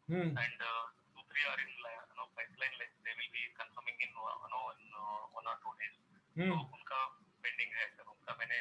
Hmm. and 2, 3 are in pipeline. Like they will be confirming in 1 or 2 days. तो Hmm. उनका pending है sir, उनका मैंने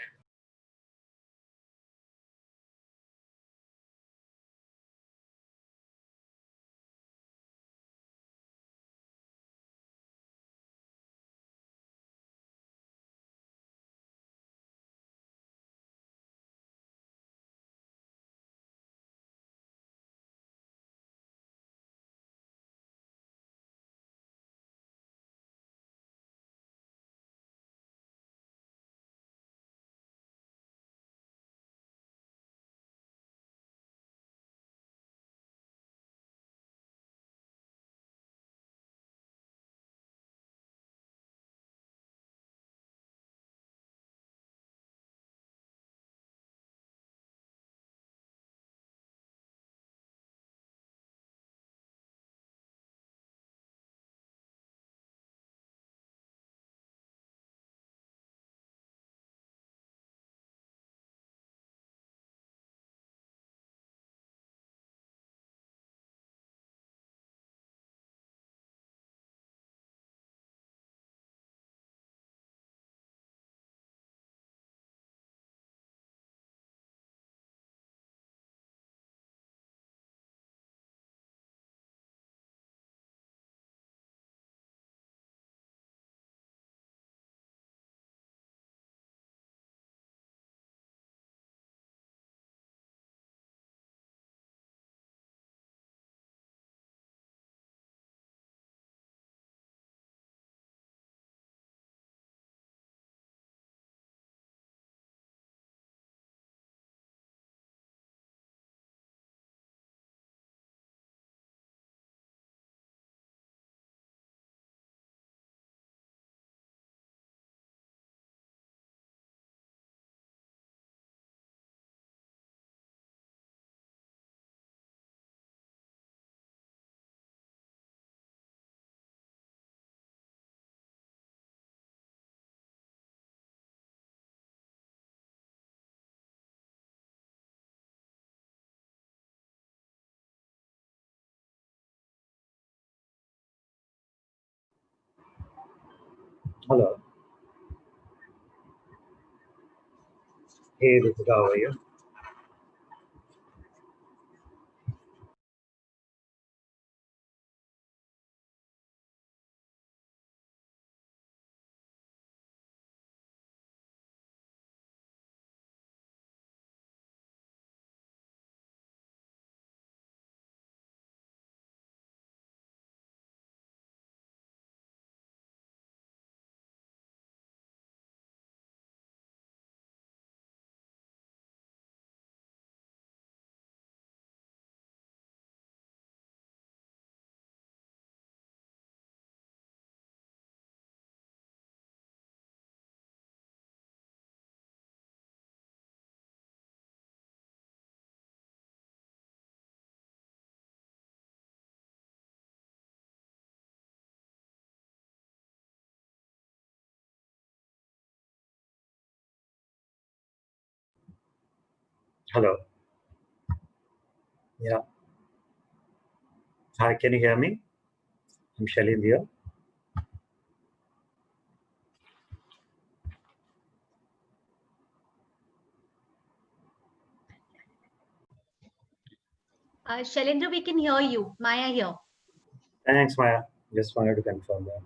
Hello. Hey, Ritika, how are you? Hello. Yeah. Hi, can you hear me? I'm Shalin here. Shailendra, we can hear you. Maya here. Thanks, Maya. Just wanted to confirm that.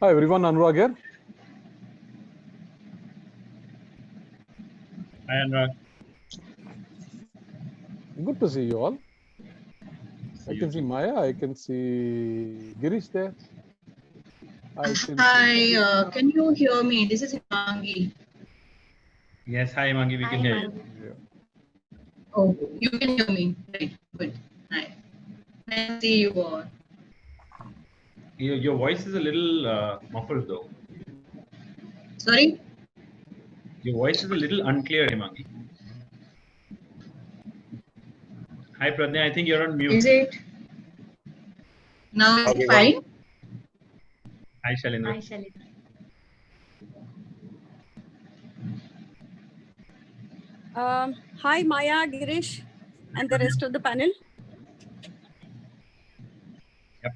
Hi everyone, Anurag here. Hi, Anurag. Good to see you all. I You can see too. Maya, I can see Girish there. I can Hi, can you hear me? This is Himangi. Yes, hi, Mangi. We Hi, can hear you. Mangi. Yeah. Oh, you can hear me. Right, good. Hi. Nice to see you all. Your voice is a little muffled, though. Sorry? Your voice is a little unclear, Himangi. Hi, Pradnya. I think you're on mute. Is it? Now is it Everyone. fine? Hi, Shalendra. Hi, Shalendra. Hi, Maya, Girish, and the rest of the panel. Yep.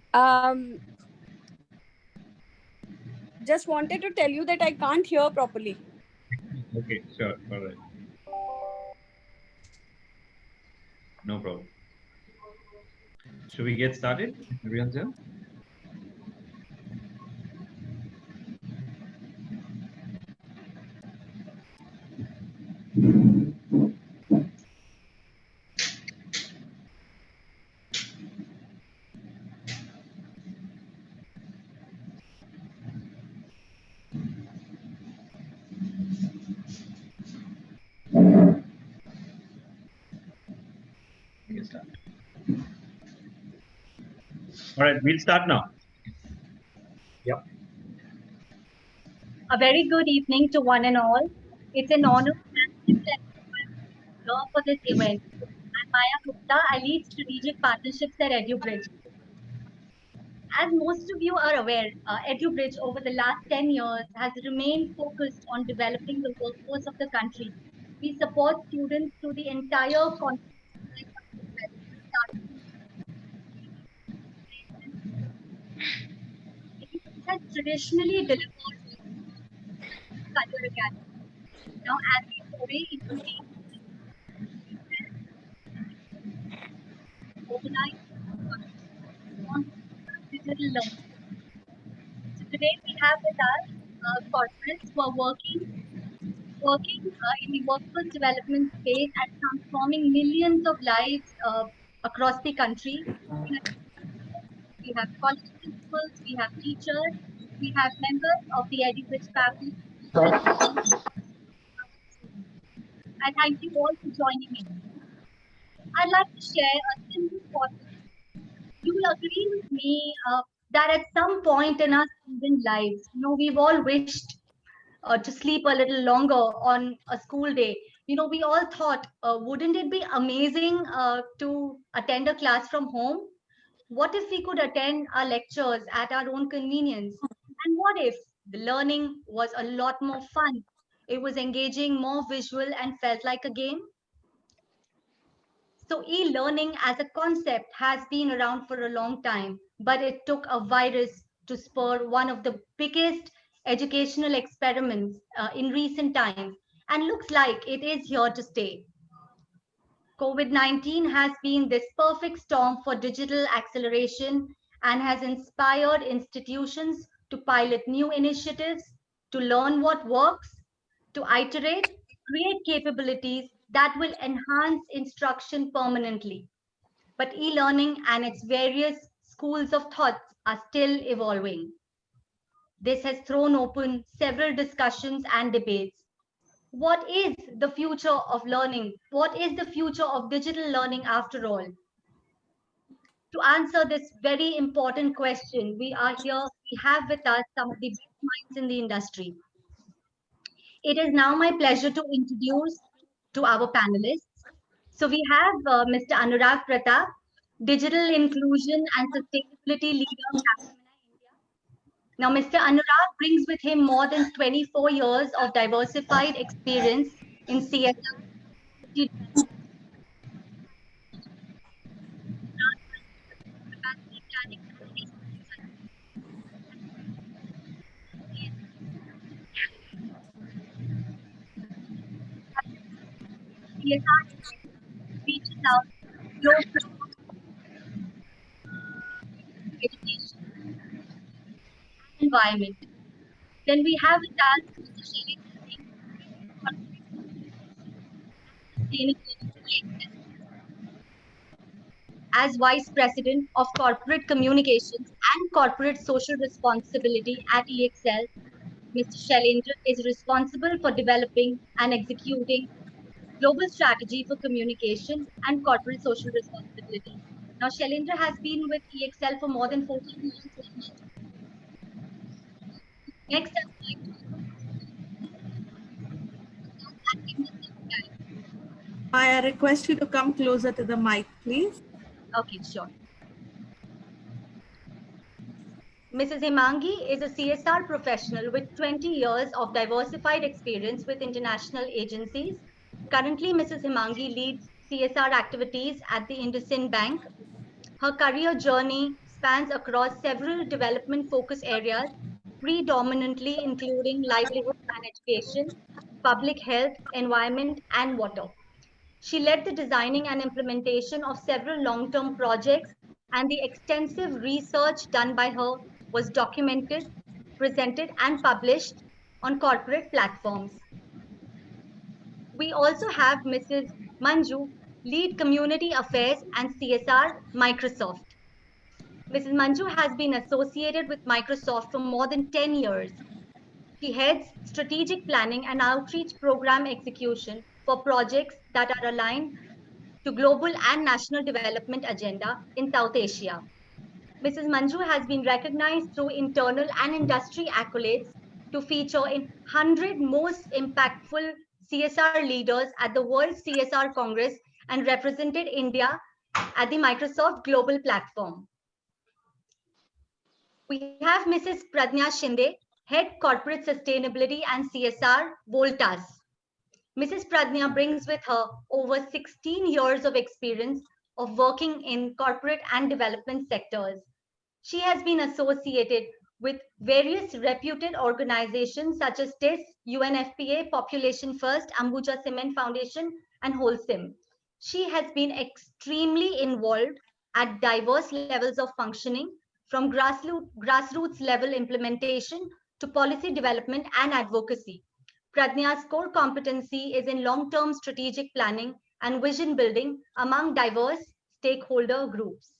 Just wanted to tell you that I can't hear properly. Okay, sure. All right. No problem. Should we get started? Everyone's here? Get started. All right, we'll start now. Yep. A very good evening to one and all. It's an honor and a pleasure for this event. I'm Maya Gupta. I lead strategic partnerships at EduBridge. As most of you are aware, EduBridge over the last 10 years has remained focused on developing the workforce of the country. We support students through the entire it has traditionally delivered career academy. Now, as we foray into the organized on digital learning. So today we have with us corporates who are working in the workforce development space and transforming millions of lives across the country. We have college principals, we have teachers, we have members of the EduBridge family. I thank you all for joining me. I'd like to share a simple thought. You will agree with me that at some point in our student lives, we've all wished to sleep a little longer on a school day. We all thought, wouldn't it be amazing to attend a class from home? What if we could attend our lectures at our own convenience? And what if the learning was a lot more fun? It was engaging, more visual, and felt like a game. So, e learning as a concept has been around for a long time, but it took a virus to spur one of the biggest educational experiments in recent times, and looks like it is here to stay. COVID-19 has been this perfect storm for digital acceleration and has inspired institutions to pilot new initiatives, to learn what works, to iterate, create capabilities that will enhance instruction permanently. But e learning and its various schools of thoughts are still evolving. This has thrown open several discussions and debates. What is the future of learning? What is the future of digital learning after all? To answer this very important question, we have with us some of the best minds in the industry. It is now my pleasure to introduce to our panelists. So we have Mr. Anurag Pratap, Digital Inclusion and Sustainability Leader, Capgemini India. Now, Mr. Anurag brings with him more than 24 years of diversified experience in CSR. Reaches out close to education environment. Then we have with us Mr. Shailendra Singh, as Vice President of Corporate Communications and Corporate Social Responsibility at EXL. Mr. Shailendra is responsible for developing and executing global strategy for communication and corporate social responsibility. Now, Shailendra has been with EXL for more than 14 years. Next, I request you to come closer to the mic, please. okay, sure. Mrs. Himangi is a CSR professional with 20 years of diversified experience with international agencies. Currently, Mrs. Himangi leads CSR activities at the IndusInd Bank. Her career journey spans across several development focus areas, predominantly including livelihood and education, public health, environment, and water. She led the designing and implementation of several long-term projects, and the extensive research done by her was documented, presented, and published on corporate platforms. We also have Mrs. Manju, lead community affairs and CSR, Microsoft. Mrs. Manju has been associated with Microsoft for more than 10 years. She heads strategic planning and outreach program execution for projects that are aligned to global and national development agenda in South Asia. Mrs. Manju has been recognized through internal and industry accolades to feature in 100 most impactful CSR leaders at the World CSR Congress and represented India at the Microsoft Global Platform. We have Mrs. Pradnya Shinde, Head Corporate Sustainability and CSR, Voltas. Mrs. Pradnya brings with her over 16 years of experience of working in corporate and development sectors. She has been associated with various reputed organizations such as TIS, UNFPA, Population First, Ambuja Cement Foundation, and Wholesome. She has been extremely involved at diverse levels of functioning, from grassroots level implementation to policy development and advocacy. Pradnya's core competency is in long-term strategic planning and vision building among diverse stakeholder groups.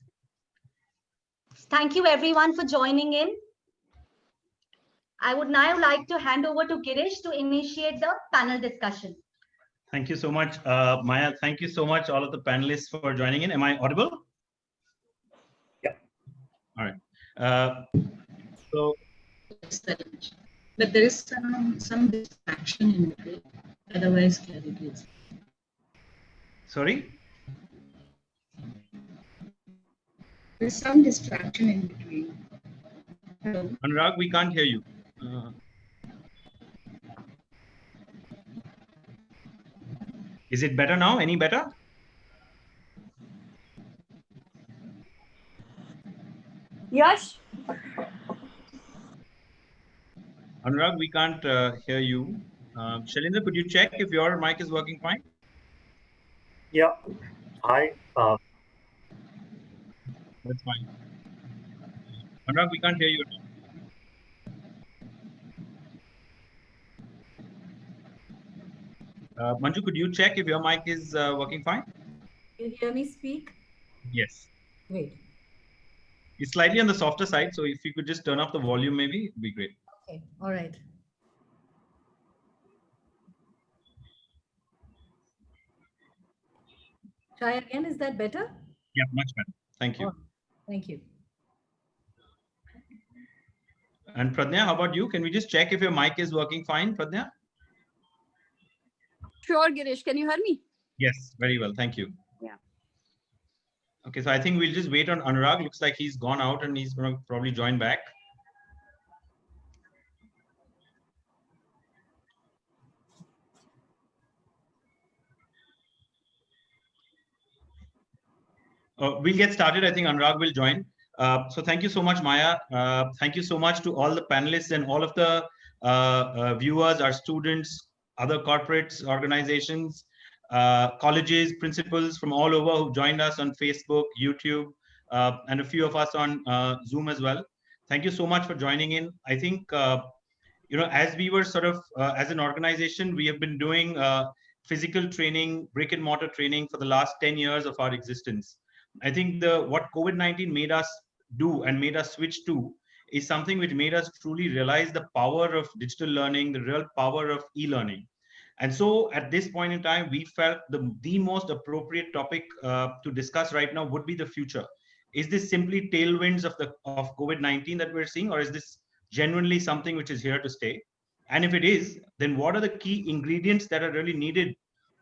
Thank you everyone for joining in. I would now like to hand over to Girish to initiate the panel discussion. Thank you so much, Maya. Thank you so much, all of the panelists, for joining in. Am I audible? Yeah. All right. So, But there is some distraction in between. Otherwise, clarity is. sorry. There is some distraction in between. Hello. Anurag, we can't hear you. Is it better now? Any better? Yes. Anurag, we can't hear you. Shailendra, could you check if your mic is working fine? Yeah. Hi. That's fine. Anurag, we can't hear you. Manju, could you check if your mic is working fine? You hear me speak? Yes. Great. It's slightly on the softer side, so if you could just turn up the volume, maybe it'd be great. Okay. All right. Try again. Is that better? Yeah, much better. Thank you. Oh, thank you. And Pradnya, how about you? Can we just check if your mic is working fine, Pradnya? Sure, Girish. Can you hear me? Yes, very well. Thank you. Yeah. Okay, so I think we'll just wait on Anurag. Looks like he's gone out and he's going to probably join back. We'll get started. I think Anurag will join. So thank you so much, Maya. Thank you so much to all the panelists and all of the viewers, our students, other corporates, organizations, colleges, principals from all over who joined us on Facebook, YouTube, and a few of us on Zoom as well. Thank you so much for joining in. I think, as we were sort of, as an organization, we have been doing physical training, brick and mortar training for the last 10 years of our existence. I think what COVID-19 made us do and made us switch to is something which made us truly realize the power of digital learning, the real power of e-learning. And so at this point in time, we felt the most appropriate topic to discuss right now would be the future. Is this simply tailwinds of COVID-19 that we're seeing, or is this genuinely something which is here to stay? And if it is, then what are the key ingredients that are really needed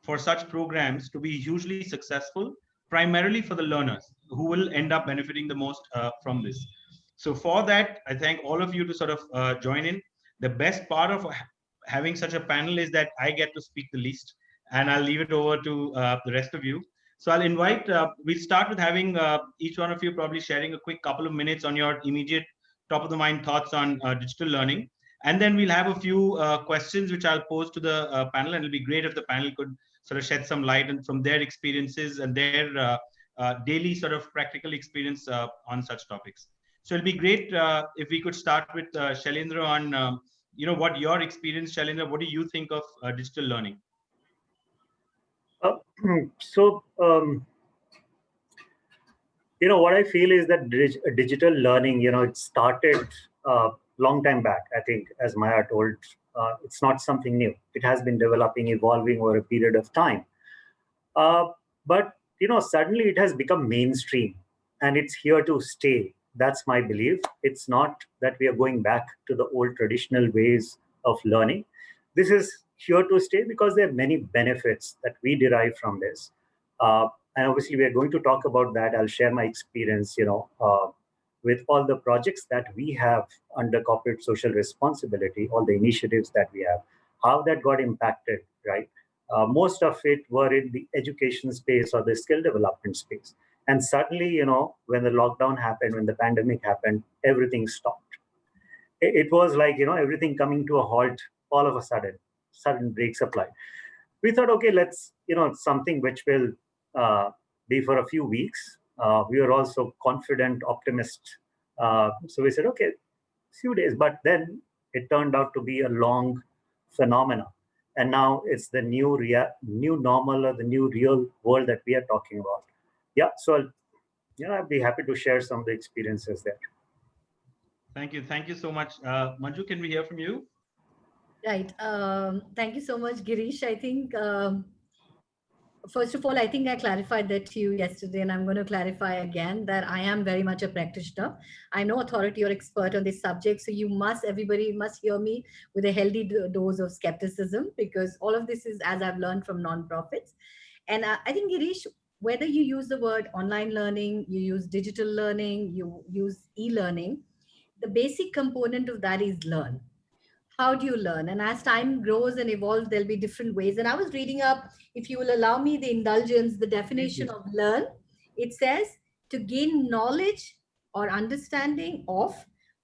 for such programs to be hugely successful, primarily for the learners who will end up benefiting the most from this? So for that, I thank all of you to sort of join in. The best part of having such a panel is that I get to speak the least, and I'll leave it over to the rest of you. So I'll invite, we'll start with having each one of you probably sharing a quick couple of minutes on your immediate top of the mind thoughts on digital learning. And then we'll have a few questions which I'll pose to the panel, and it'll be great if the panel could sort of shed some light and from their experiences and their daily sort of practical experience on such topics. So it'll be great if we could start with Shailendra on, what your experience, Shailendra, what do you think of digital learning? So, what I feel is that digital learning, it started long time back. I think, as Maya told, it's not something new. It has been developing, evolving over a period of time. But, suddenly it has become mainstream and it's here to stay. That's my belief. It's not that we are going back to the old traditional ways of learning. This is here to stay because there are many benefits that we derive from this. And obviously, we are going to talk about that. I'll share my experience, with all the projects that we have under corporate social responsibility, all the initiatives that we have, how that got impacted, right? Most of it were in the education space or the skill development space. And suddenly, when the lockdown happened, when the pandemic happened, everything stopped. It was like, everything coming to a halt all of a sudden brakes applied. We thought, okay, let's, something which will be for a few weeks. We were also confident, optimist. So we said, okay, few days, but then it turned out to be a long phenomena. And now it's the new normal or the new real world that we are talking about. Yeah, so I'd be happy to share some of the experiences there. Thank you so much. Manju, can we hear from you? Right. Thank you so much, Girish. I think, first of all, I think I clarified that to you yesterday, and I'm going to clarify again that I am very much a practitioner. I'm no authority or expert on this subject, so everybody must hear me with a healthy dose of skepticism, because all of this is as I've learned from nonprofits. And I think, Girish, whether you use the word online learning, you use digital learning, you use e-learning, the basic component of that is learn. How do you learn? And as time grows and evolves, there'll be different ways. And I was reading up, if you will allow me the indulgence, the definition of learn. It says to gain knowledge or understanding of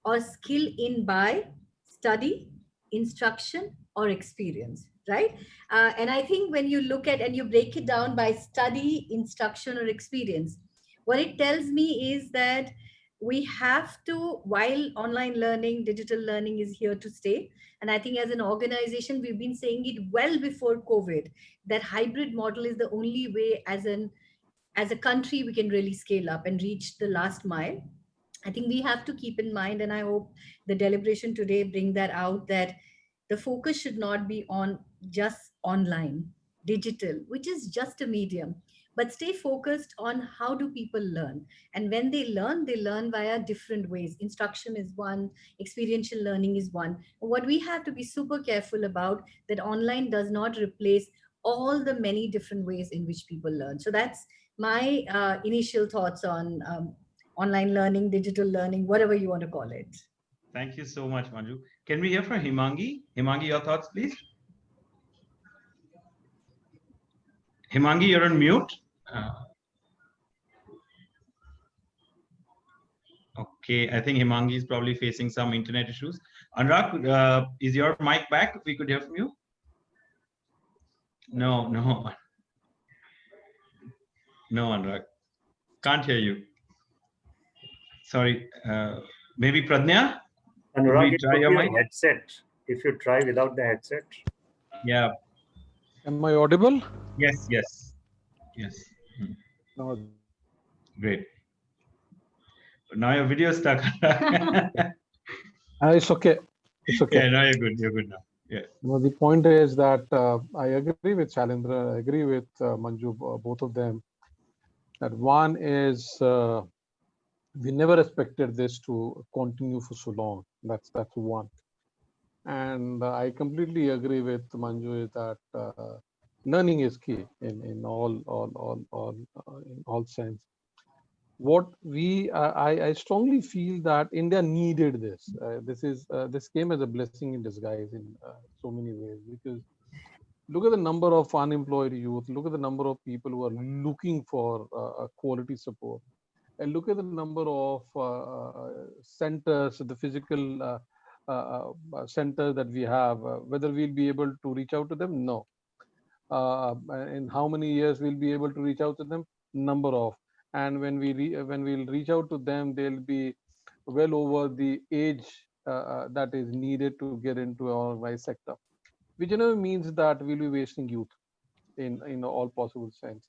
or skill in by study, instruction, or experience, right? And I think when you look at and you break it down by study, instruction, or experience, what it tells me is that we have to, while online learning, digital learning is here to stay. And I think as an organization, we've been saying it well before COVID, that hybrid model is the only way as a country we can really scale up and reach the last mile. I think we have to keep in mind, and I hope the deliberation today bring that out, that the focus should not be on just online, digital, which is just a medium, but stay focused on how do people learn. And when they learn via different ways. Instruction is one, experiential learning is one. What we have to be super careful about, that online does not replace all the many different ways in which people learn. So that's my initial thoughts on online learning, digital learning, whatever you want to call it. Thank you so much, Manju. Can we hear from Himangi? Himangi, your thoughts, please. Himangi, you're on mute. Okay, I think Himangi is probably facing some internet issues. Anurag, is your mic back? If we could hear from you. No, Anurag. Can't hear you. Sorry. Maybe Pradnya? Anurag, we it try could your be a mic? headset. If you try without the headset. Yeah. Am I audible? Yes, yes, yes. No. Great. Now your video is stuck. It's okay. It's okay. Yeah, now you're good. You're good now. Yeah. No, the point is that I agree with Shalendra, I agree with Manju, both of them. That one is we never expected this to continue for so long. That's one. And I completely agree with Manju that learning is key in all sense. What we I strongly feel that India needed this. This came as a blessing in disguise in so many ways, because look at the number of unemployed youth, look at the number of people who are looking for quality support, and look at the number of centers, the physical centers that we have. Whether we'll be able to reach out to them, no. In how many years we'll be able to reach out to them, number of. And when we'll reach out to them, they'll be well over the age that is needed to get into our organized sector, which means that we'll be wasting youth in all possible sense.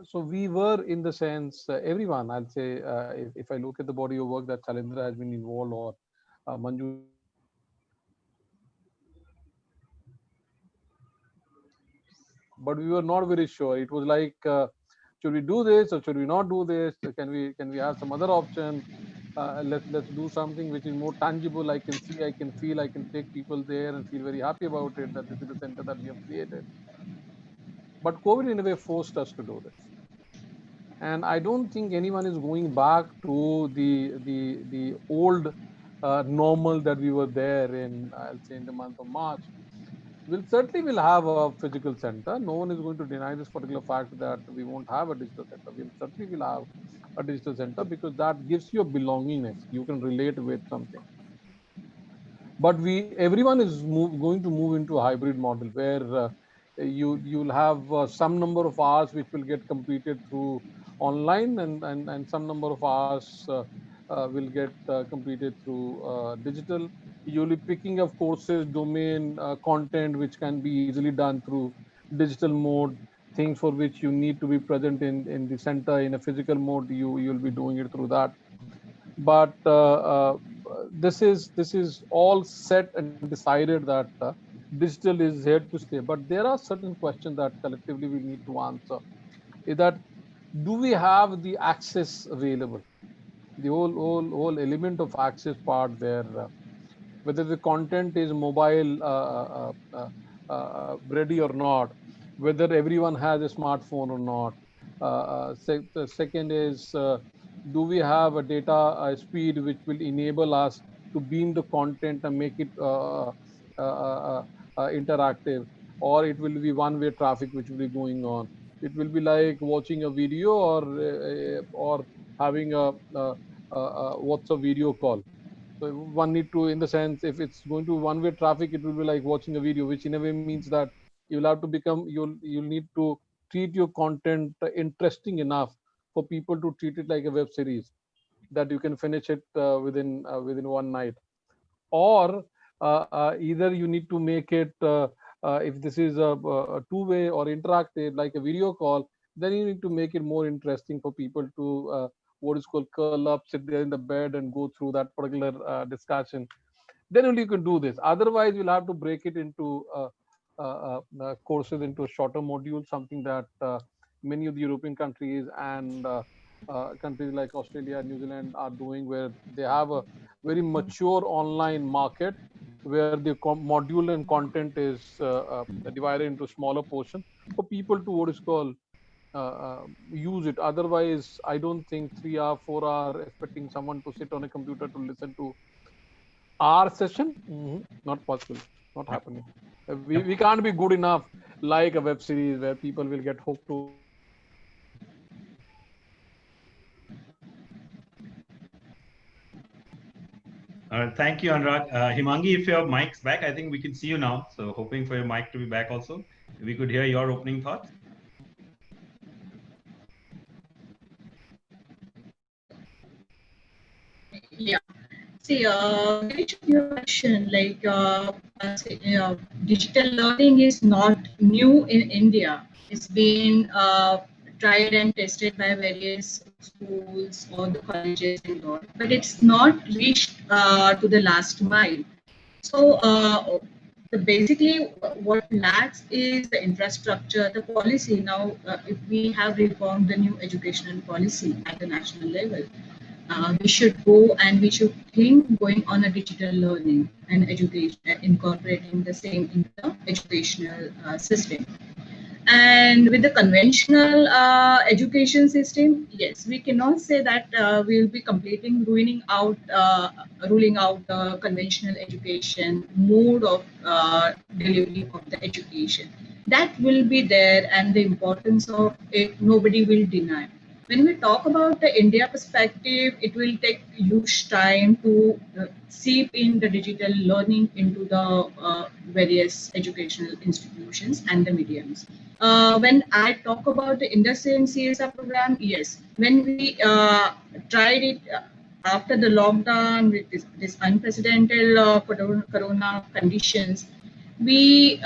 So we were, in the sense, everyone, I'll say, if I look at the body of work that Chalendra has been involved, or Manju, but we were not very sure. It was like, should we do this or should we not do this? Can we have some other option? Let's do something which is more tangible. I can see, I can feel, I can take people there and feel very happy about it, that this is the center that we have created. But COVID in a way forced us to do this. And I don't think anyone is going back to the old normal that we were there in, I'll say, in the month of March. We'll certainly will have a physical center. No one is going to deny this particular fact that we won't have a digital center. We'll certainly will have a digital center, because that gives you a belongingness. You can relate with something. But everyone is going to move into a hybrid model where you'll have some number of hours which will get completed through online, and some number of hours will get completed through digital. You'll be picking up courses, domain content, which can be easily done through digital mode. Things for which you need to be present in the center in a physical mode, you'll be doing it through that. But this is all set and decided that digital is here to stay. But there are certain questions that collectively we need to answer. Is that, do we have the access available? The whole element of access part there, whether the content is mobile ready or not, whether everyone has a smartphone or not. The second is, do we have a data speed which will enable us to beam the content and make it interactive, or it will be one-way traffic which will be going on. It will be like watching a video, or having a WhatsApp video call. So one need to, in the sense, if it's going to one-way traffic, it will be like watching a video, which in a way means that you'll have to you'll need to treat your content interesting enough for people to treat it like a web series, that you can finish it within one night. Or either you need to make it, if this is a two-way or interactive like a video call, then you need to make it more interesting for people to what is called curl up, sit there in the bed and go through that particular discussion. Then only you can do this. Otherwise, you'll have to break it into courses into a shorter module, something that many of the European countries and countries like Australia and New Zealand are doing, where they have a very mature online market where the module and content is divided into smaller portion for people to what is called use it. Otherwise, I don't think 3 hour, 4 hour expecting someone to sit on a computer to listen to our session, not possible, not happening. We can't be good enough like a web series where people will get hooked to. Thank you, Anurag. Himangi, if your mic's back, I think we can see you now. So hoping for your mic to be back also. If we could hear your opening thoughts. Yeah. See, your question, like digital learning is not new in India. It's been tried and tested by various schools or the colleges and all, but it's not reached to the last mile. So basically, what lacks is the infrastructure, the policy. Now, if we have reformed the new educational policy at the national level, we should go and we should think going on a digital learning and education, incorporating the same into the educational system. And with the conventional education system, yes, we cannot say that we will be ruling out the conventional education mode of delivery of the education. That will be there, and the importance of it, nobody will deny. When we talk about the India perspective, it will take huge time to seep in the digital learning into the various educational institutions and the mediums. When I talk about the industry and CSR program, yes, when we tried it after the lockdown with this unprecedented corona conditions, we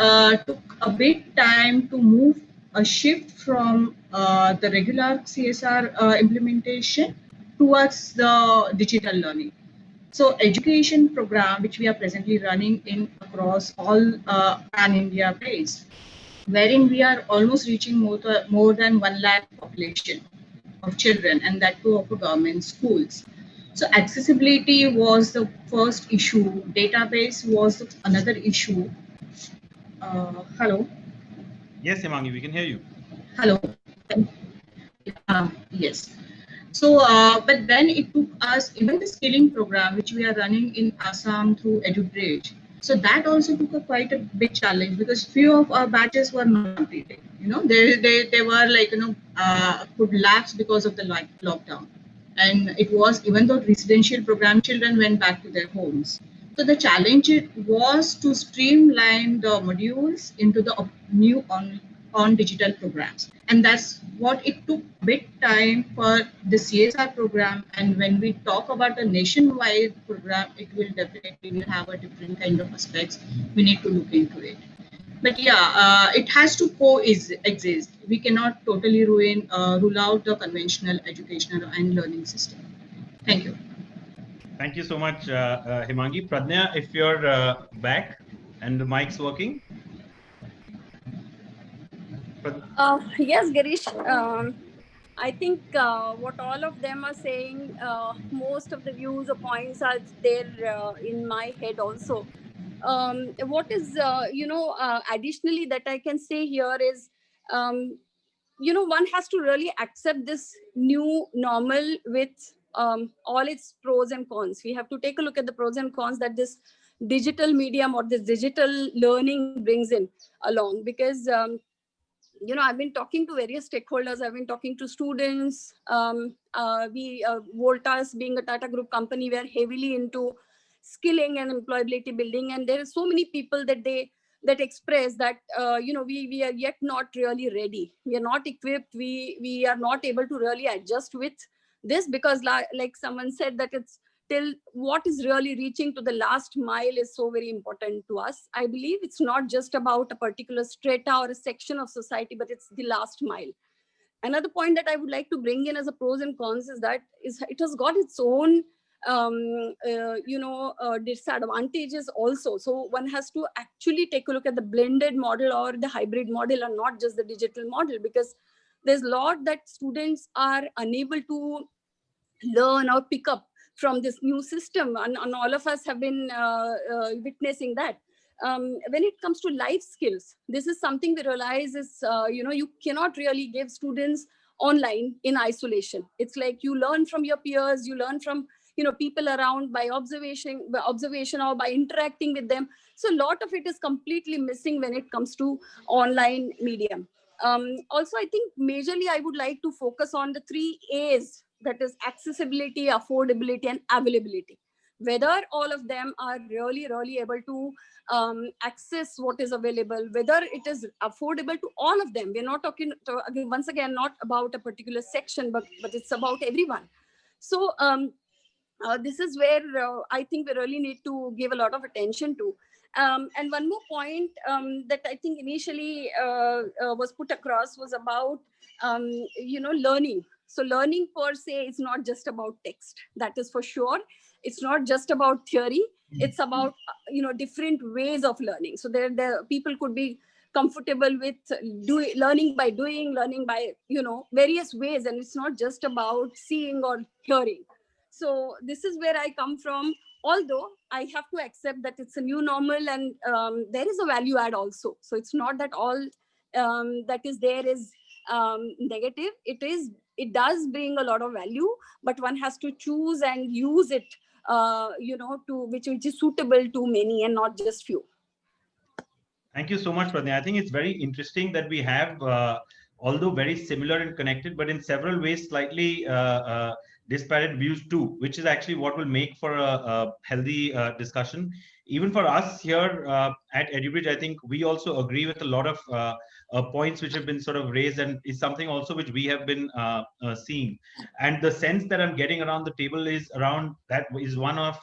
took a bit time to move a shift from the regular CSR implementation towards the digital learning. So education program, which we are presently running in across all pan-India based, wherein we are almost reaching more than 1 lakh population of children, and that too of government schools. So accessibility was the first issue. Database was another issue. Hello. Yes, Himangi, we can hear you. Hello. Yes. So, but then it took us, even the skilling program, which we are running in Assam through EduBridge. So that also took a quite a big challenge because few of our batches were not completed. You know, they were like, could lapse because of the lockdown. And it was, even though residential program children went back to their homes. So the challenge was to streamline the modules into the new on digital programs, and that's what it took bit time for the CSR program. And when we talk about a nationwide program, it will definitely have a different kind of aspects. We need to look into it. But yeah, it has to coexist. We cannot totally rule out the conventional educational and learning system. Thank you. Thank you so much, Himangi. Pradnya, if you're back and the mic's working. Yes, Girish. I think what all of them are saying, most of the views or points are there in my head also. What is, additionally that I can say here is, one has to really accept this new normal with all its pros and cons. We have to take a look at the pros and cons that this digital medium or this digital learning brings in along, because I've been talking to various stakeholders. I've been talking to students. Voltas being a Tata Group company, we are heavily into skilling and employability building, and there are so many people that express that we are yet not really ready. We are not equipped. We are not able to really adjust with this, because like someone said, that it's till what is really reaching to the last mile is so very important to us. I believe it's not just about a particular strata or a section of society, but it's the last mile. Another point that I would like to bring in as a pros and cons is that it has got its own disadvantages also. So one has to actually take a look at the blended model or the hybrid model, and not just the digital model, because there's a lot that students are unable to learn or pick up from this new system, and all of us have been witnessing that. When it comes to life skills, this is something we realize is, you cannot really give students online in isolation. It's like you learn from your peers, you learn from people around by observation or by interacting with them. So a lot of it is completely missing when it comes to online medium. Also, I think majorly I would like to focus on the 3 A's, that is accessibility, affordability, and availability. Whether all of them are really able to access what is available, whether it is affordable to all of them. We're not talking once again not about a particular section, but it's about everyone. So this is where I think we really need to give a lot of attention to. And one more point that I think initially was put across was about, learning. So learning per se is not just about text. That is for sure. It's not just about theory. It's about, different ways of learning. So there people could be comfortable with learning by doing, learning by, various ways. And it's not just about seeing or hearing. So this is where I come from. Although I have to accept that it's a new normal, and there is a value add also. So it's not that all that is there is negative. It does bring a lot of value, but one has to choose and use it, to which is suitable to many and not just few. Thank you so much, Pradnya. I think it's very interesting that we have, although very similar and connected, but in several ways slightly disparate views too, which is actually what will make for a healthy discussion. Even for us here at EduBridge, I think we also agree with a lot of points which have been sort of raised, and is something also which we have been seeing. And the sense that I'm getting around the table is around that is one of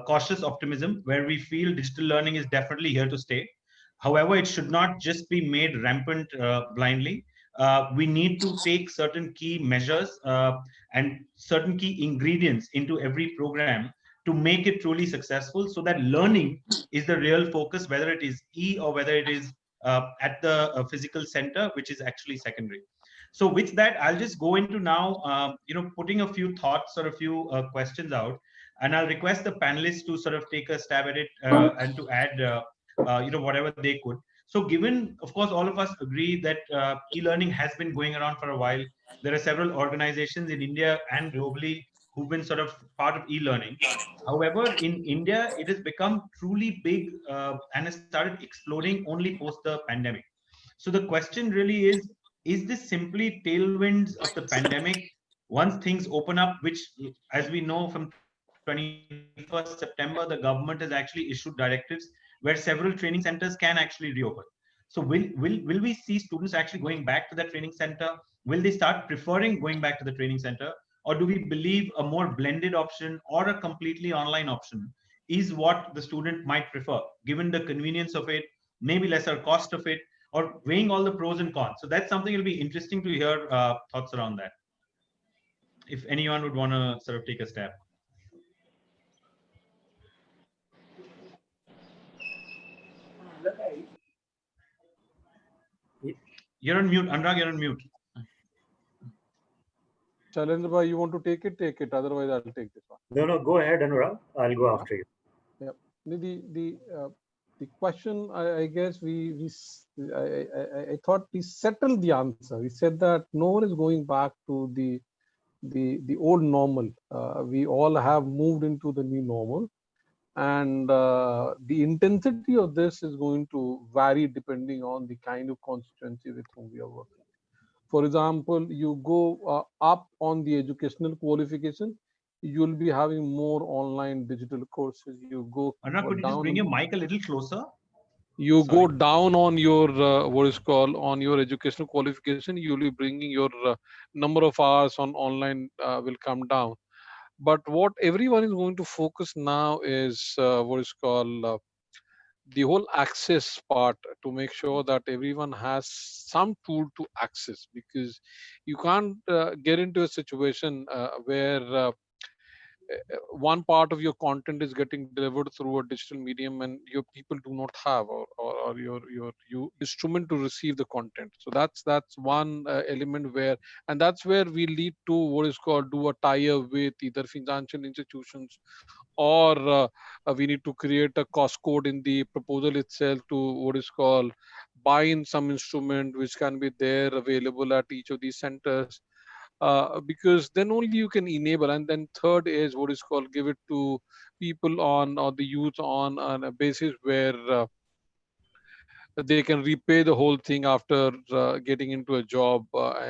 cautious optimism, where we feel digital learning is definitely here to stay. However, it should not just be made rampant blindly. We need to take certain key measures and certain key ingredients into every program to make it truly successful, so that learning is the real focus, whether it is or whether it is at the physical center, which is actually secondary. So with that, I'll just go into now, putting a few thoughts or a few questions out, and I'll request the panelists to sort of take a stab at it and to add whatever they could. So given, of course, all of us agree that e-learning has been going around for a while. There are several organizations in India and globally who've been sort of part of e-learning. However, in India, it has become truly big and has started exploding only post the pandemic. So the question really is this simply tailwinds of the pandemic? Once things open up, which, as we know, from 21st September, the government has actually issued directives where several training centers can actually reopen. So will we see students actually going back to that training center? Will they start preferring going back to the training center? Or do we believe a more blended option or a completely online option is what the student might prefer, given the convenience of it, maybe lesser cost of it, or weighing all the pros and cons? So that's something it'll be interesting to hear thoughts around that. If anyone would want to sort of take a stab. You're on mute, Anurag. You're on mute. Shailendra, you want to take it? Take it. Otherwise, I'll take this one. No, go ahead, Anurag. I'll go after you. Yeah. The question, I guess I thought we settled the answer. We said that no one is going back to the old normal. We all have moved into the new normal, and the intensity of this is going to vary depending on the kind of constituency with whom we are working. For example, you go up on the educational qualification, you'll be having more online digital courses. You go Anurag, could you just bring your mic a little closer? You go down on your what is called on your educational qualification, you'll be bringing your number of hours on online will come down. But what everyone is going to focus now is what is called the whole access part, to make sure that everyone has some tool to access, because you can't get into a situation where one part of your content is getting delivered through a digital medium and your people do not have or your instrument to receive the content. So that's one element where, and that's where we lead to what is called do a tie-up with either financial institutions, or we need to create a cost code in the proposal itself to what is called buy in some instrument which can be there available at each of these centers, because then only you can enable. And then third is what is called give it to people on, or the youth on a basis where they can repay the whole thing after getting into a job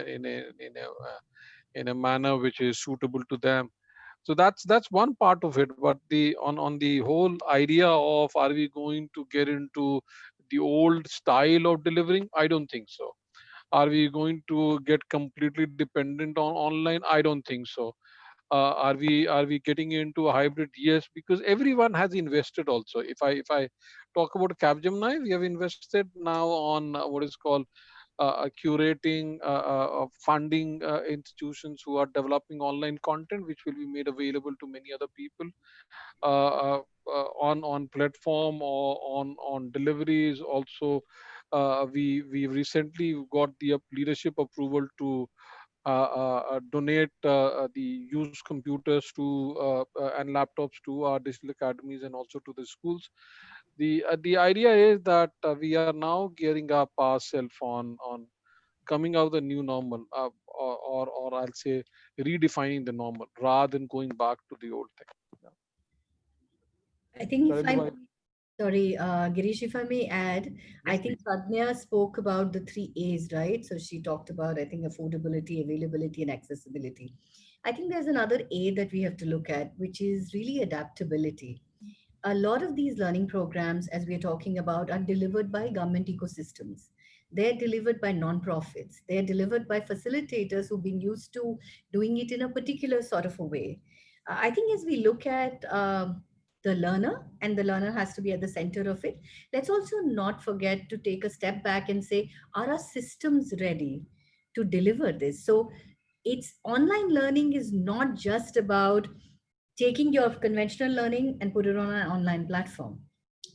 in a manner which is suitable to them. So that's one part of it. But the on the whole idea of are we going to get into the old style of delivering, I don't think so. Are we going to get completely dependent on online? I don't think so. Are we getting into a hybrid? Yes, because everyone has invested also. If I talk about Capgemini, we have invested now on what is called curating, funding institutions who are developing online content, which will be made available to many other people on platform or on deliveries. Also, we recently got the leadership approval to donate the used computers to and laptops to our digital academies and also to the schools. The idea is that we are now gearing up ourselves on coming out of the new normal, or I'll say redefining the normal rather than going back to the old thing. Yeah. I think if Shall I I move? Sorry, Girish, if I may add, I Yes, think please. Pradnya spoke about the three A's, right? So she talked about, I think, affordability, availability, and accessibility. I think there's another A that we have to look at, which is really adaptability. A lot of these learning programs, as we're talking about, are delivered by government ecosystems. They're delivered by nonprofits. They're delivered by facilitators who've been used to doing it in a particular sort of a way. I think as we look at the learner, and the learner has to be at the center of it, let's also not forget to take a step back and say, are our systems ready to deliver this? So it's online learning is not just about taking your conventional learning and put it on an online platform.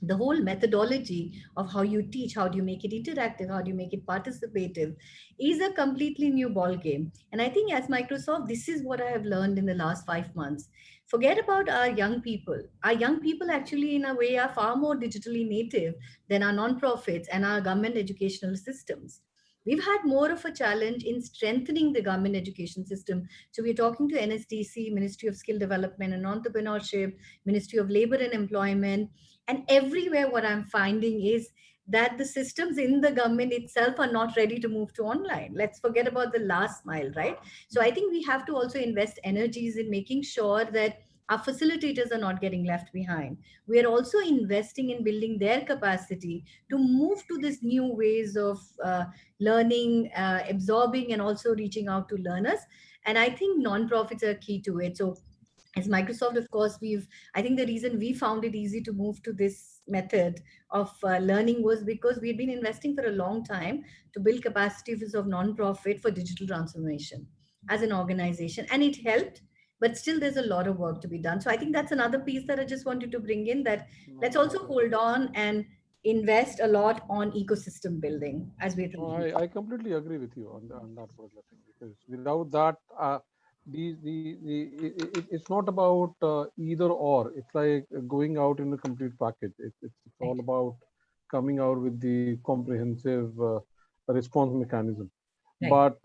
The whole methodology of how you teach, how do you make it interactive, how do you make it participative, is a completely new ball game. And I think as Microsoft, this is what I have learned in the last 5 months. Forget about our young people. Our young people actually in a way are far more digitally native than our nonprofits and our government educational systems. We've had more of a challenge in strengthening the government education system. So we're talking to NSDC, Ministry of Skill Development and Entrepreneurship, Ministry of Labor and Employment. And everywhere what I'm finding is that the systems in the government itself are not ready to move to online. Let's forget about the last mile, right? So I think we have to also invest energies in making sure that our facilitators are not getting left behind. We are also investing in building their capacity to move to these new ways of learning, absorbing, and also reaching out to learners. And I think nonprofits are key to it. So as Microsoft, of course, I think the reason we found it easy to move to this method of learning was because we've been investing for a long time to build capacities of nonprofit for digital transformation as an organization. And it helped, but still there's a lot of work to be done. So I think that's another piece that I just wanted to bring in, that let's No, also got it. hold on and invest a lot on ecosystem building as we're No, thinking. I completely agree with you on that particular thing, because without that, it's not about either or. It's like going out in a complete package. It's Right. all about coming out with the comprehensive response mechanism. Right. But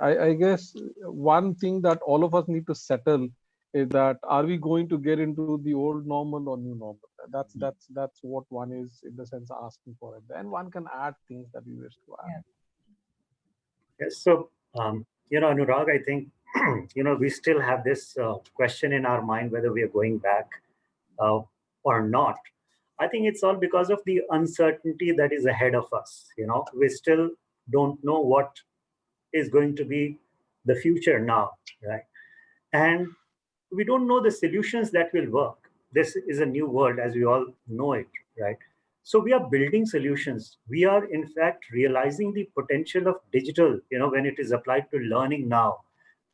I guess one thing that all of us need to settle is that, are we going to get into the old normal or new normal? That's what one is in the sense asking for it. Then one can add things that we wish to add. Yeah. Yes. So, Anurag, I think, we still have this question in our mind whether we are going back uh, or not. I think it's all because of the uncertainty that is ahead of us. We still don't know what is going to be the future now, right? And we don't know the solutions that will work. This is a new world as we all know it, right? So we are building solutions. We are in fact realizing the potential of digital, when it is applied to learning now.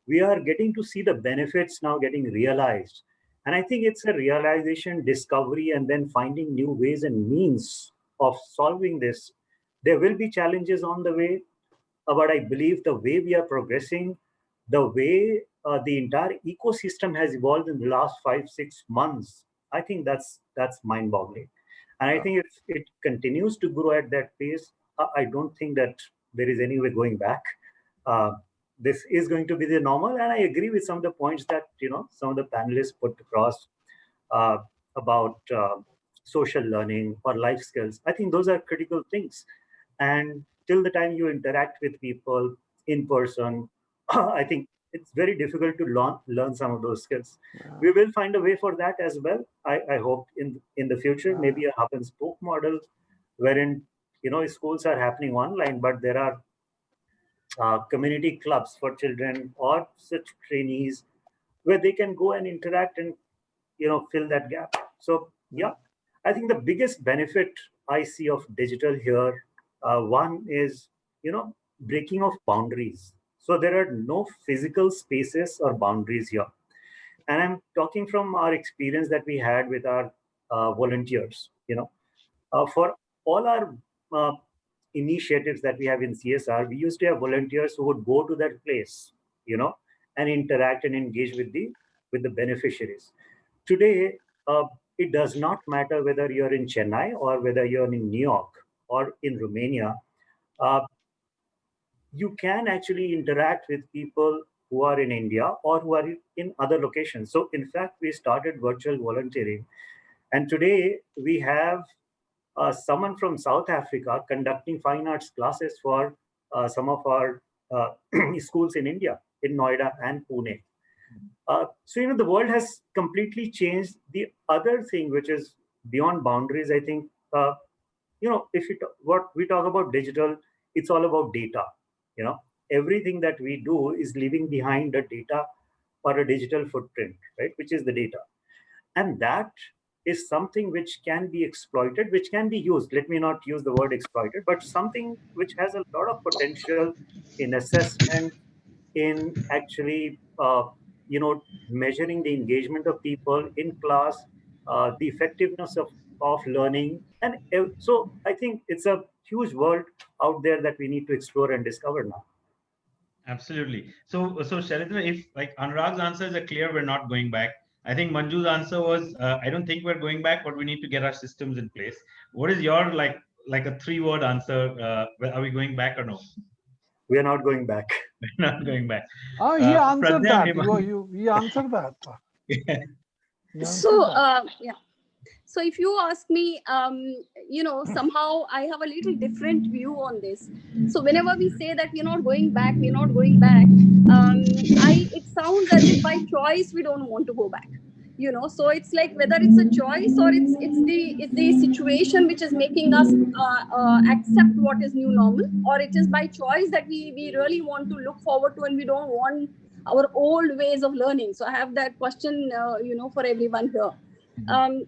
We are getting to see the benefits now getting realized. And I think it's a realization, discovery, and then finding new ways and means of solving this. There will be challenges on the way, but I believe the way we are progressing, the way the entire ecosystem has evolved in the last 5 6 months, I think that's mind-boggling. And I Yeah. think if it continues to grow at that pace, I don't think that there is any way going back. Uh, this is going to be the normal, and I agree with some of the points that some of the panelists put across uh, about social learning or life skills. I think those are critical things. And till the time you interact with people in person, I think it's very difficult to learn some of those skills. Yeah. We will find a way for that as well. I hope in the future, Yeah. maybe a hub and spoke model wherein schools are happening online, but there are community clubs for children or such trainees where they can go and interact and fill that gap. So yeah, I think the biggest benefit I see of digital here, one is breaking of boundaries. So there are no physical spaces or boundaries here, and I'm talking from our experience that we had with our volunteers. For all our uh, initiatives that we have in CSR, we used to have volunteers who would go to that place, and interact and engage with the beneficiaries. Today, it does not matter whether you're in Chennai or whether you're in New York or in Romania. Uh, you can actually interact with people who are in India or who are in other locations. So, in fact, we started virtual volunteering, and today we have someone from South Africa conducting fine arts classes for some of our schools in India, in Noida and Pune. So the world has completely changed. The other thing which is beyond boundaries, I think, if what we talk about digital, it's all about data. Everything that we do is leaving behind a data or a digital footprint, right? Which is the data, and that is something which can be exploited, which can be used. Let me not use the word exploited, but something which has a lot of potential in assessment, in actually, measuring the engagement of people in class, the effectiveness of learning. And so I think it's a huge world out there that we need to explore and discover now. Absolutely. So Shailendra, if like Anurag's answers are clear, we're not going back. I think Manju's answer was, I don't think we're going back, but we need to get our systems in place. What is your like a 3-word answer? Are we going back or no? We are not going back. We're not going back. He answered Pradnya, that. He answered that. Yeah. So yeah. So if you ask me, somehow I have a little different view on this. So whenever we say that we're not going back, it sounds as if by choice we don't want to go back. So it's like whether it's a choice or it's the situation which is making us accept what is new normal, or it is by choice that we really want to look forward to and we don't want our old ways of learning. So I have that question, for everyone here.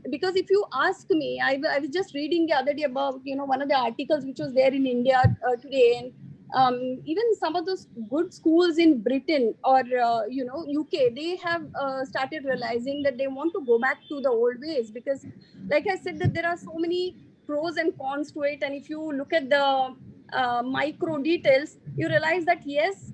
Because if you ask me, I was just reading the other day about one of the articles which was there in India today, and even some of those good schools in Britain or UK, they have started realizing that they want to go back to the old ways, because like I said, that there are so many pros and cons to it, and if you look at the micro details, you realize that yes,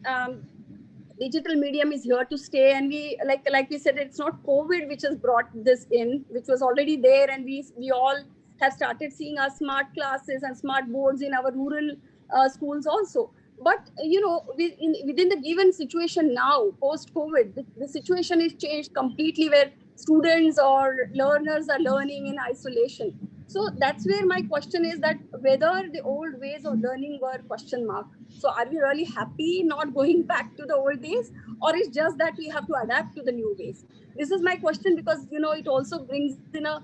digital medium is here to stay, and we like we said, it's not COVID which has brought this in, which was already there, and we all have started seeing our smart classes and smart boards in our rural schools also. But within the given situation now, post COVID, the situation is changed completely, where students or learners are learning in isolation. So that's where my question is, that whether the old ways of learning were question mark. So are we really happy not going back to the old days, or it's just that we have to adapt to the new ways? This is my question, because it also brings in a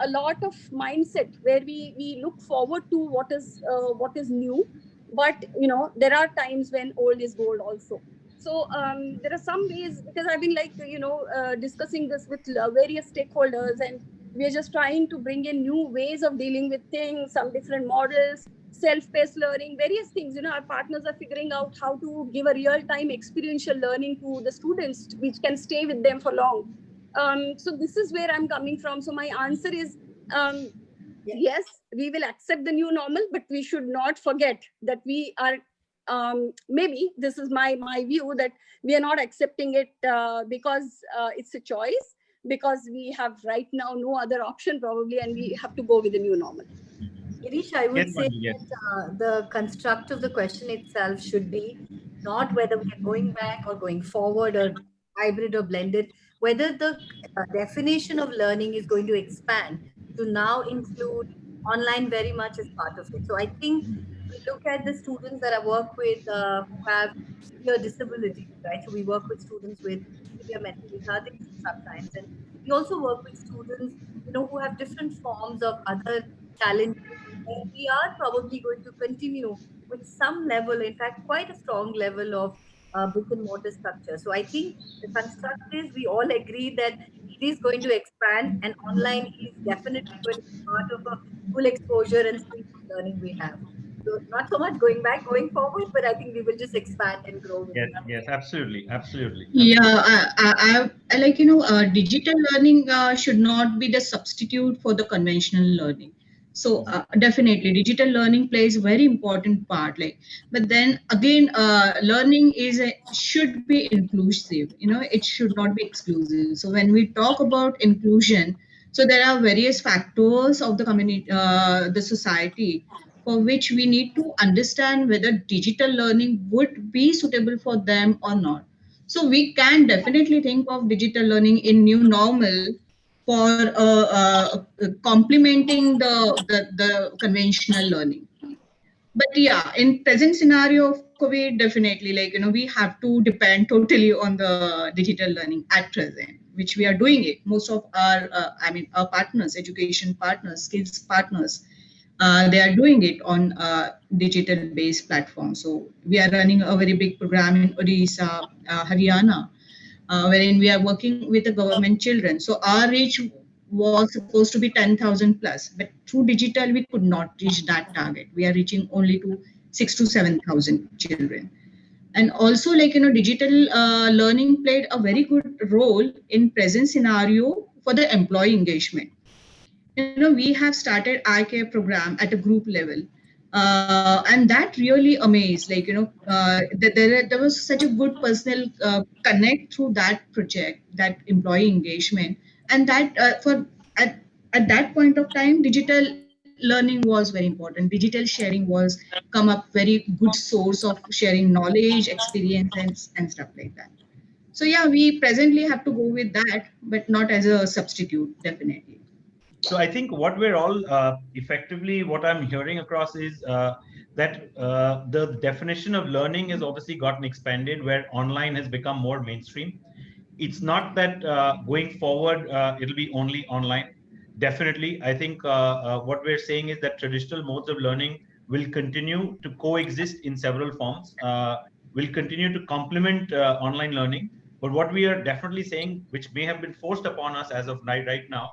lot of mindset where we look forward to what is new, but there are times when old is gold also. So there are some ways, because I've been discussing this with various stakeholders, and we are just trying to bring in new ways of dealing with things, some different models, self-paced learning, various things. Our partners are figuring out how to give a real-time experiential learning to the students, which can stay with them for long. So this is where I'm coming from. So my answer is, yes, we will accept the new normal, but we should not forget that we are, maybe this is my view, that we are not accepting it because it's a choice, because we have right now no other option probably, and we have to go with the new normal. Girish, I would say that the construct of the question itself should be not whether we are going back or going forward or hybrid or blended, whether the definition of learning is going to expand to now include online very much as part of it. So I think we look at the students that I work with who have severe disabilities, right? So we work with students with severe mental retardation sometimes, and we also work with students, who have different forms of other challenges. And we are probably going to continue with some level, in fact, quite a strong level of brick and mortar structure. So I think the construct is we all agree that it is going to expand, and online is definitely going to be part of a full exposure and stream of learning we have. So not so much going back, going forward, but I think we will just expand and grow with Yes, it. yes, absolutely, absolutely, Yeah, absolutely. I like, digital learning should not be the substitute for the conventional learning. So definitely, digital learning plays a very important part. Like, but then again, learning should be inclusive. It should not be exclusive. So when we talk about inclusion, so there are various factors of the community, the society, for which we need to understand whether digital learning would be suitable for them or not. So we can definitely think of digital learning in new normal for complementing the conventional learning. But yeah, in present scenario of COVID, definitely, like, we have to depend totally on the digital learning at present, which we are doing it. Most of our, our partners, education partners, skills partners, they are doing it on digital based platforms. So we are running a very big program in Odisha, Haryana, wherein we are working with the government children. So our reach was supposed to be 10,000 plus, but through digital, we could not reach that target. We are reaching only to 6 to 7,000 children. And also, like, digital learning played a very good role in present scenario for the employee engagement. We have started iCare program at a group level, and that really amazed. Like, there was such a good personal connect through that project, that employee engagement, and that at that point of time, digital learning was very important. Digital sharing was come up very good source of sharing knowledge, experience, and stuff like that. So yeah, we presently have to go with that, but not as a substitute, definitely. So I think what we're all effectively, what I'm hearing across is that the definition of learning has obviously gotten expanded, where online has become more mainstream. It's not that going forward it'll be only online. Definitely, I think what we're saying is that traditional modes of learning will continue to coexist in several forms. Will continue to complement online learning. But what we are definitely saying, which may have been forced upon us as of right now,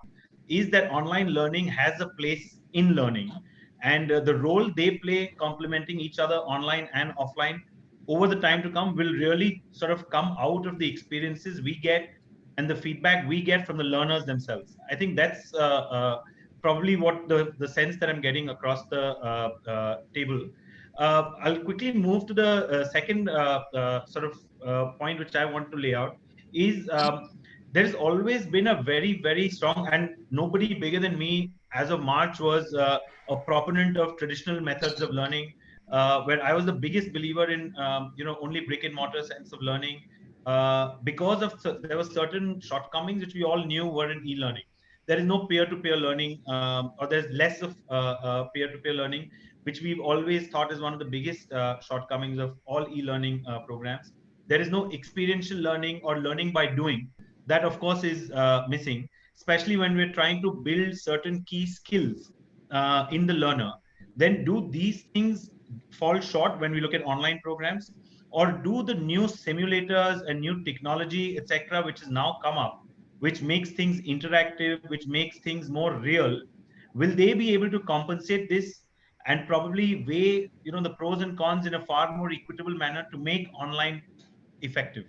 is that online learning has a place in learning, and the role they play complementing each other online and offline over the time to come will really sort of come out of the experiences we get and the feedback we get from the learners themselves. I think that's probably what the sense that I'm getting across the table. I'll quickly move to the second sort of point which I want to lay out is there's always been a very strong, and nobody bigger than me as of March was a proponent of traditional methods of learning, where I was the biggest believer in only brick and mortar sense of learning, because of there were certain shortcomings which we all knew were in e-learning. There is no peer-to-peer learning, or there's less of peer-to-peer learning, which we've always thought is one of the biggest shortcomings of all e-learning programs. There is no experiential learning or learning by doing. That, of course, is missing, especially when we're trying to build certain key skills in the learner. Then do these things fall short when we look at online programs, or do the new simulators and new technology, etc., which has now come up, which makes things interactive, which makes things more real, will they be able to compensate this and probably weigh the pros and cons in a far more equitable manner to make online effective?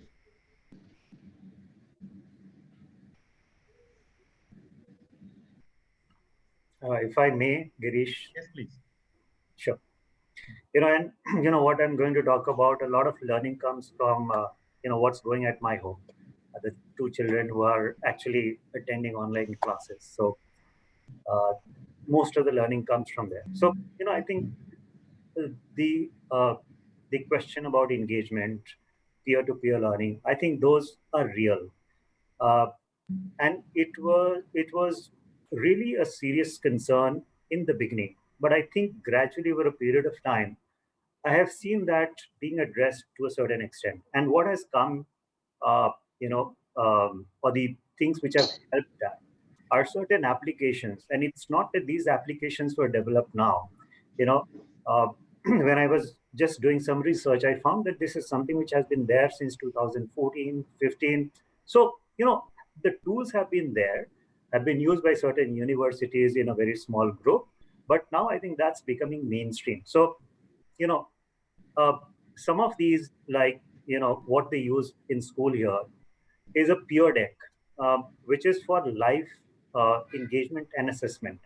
If I may, Girish. Yes, please. Sure. And what I'm going to talk about, a lot of learning comes from what's going at my home. The two children who are actually attending online classes. So most of the learning comes from there. So I think the the question about engagement, peer-to-peer learning, I think those are real, uh, and it was really a serious concern in the beginning. But I think gradually over a period of time, I have seen that being addressed to a certain extent. And what has come, or the things which have helped that are certain applications. And it's not that these applications were developed now. You know, uh, when I was just doing some research, I found that this is something which has been there since 2014, 15. So, the tools have been there, have been used by certain universities in a very small group, but now I think that's becoming mainstream. So, you know, uh, some of these, like, what they use in school here is a peer deck, which is for live engagement and assessment.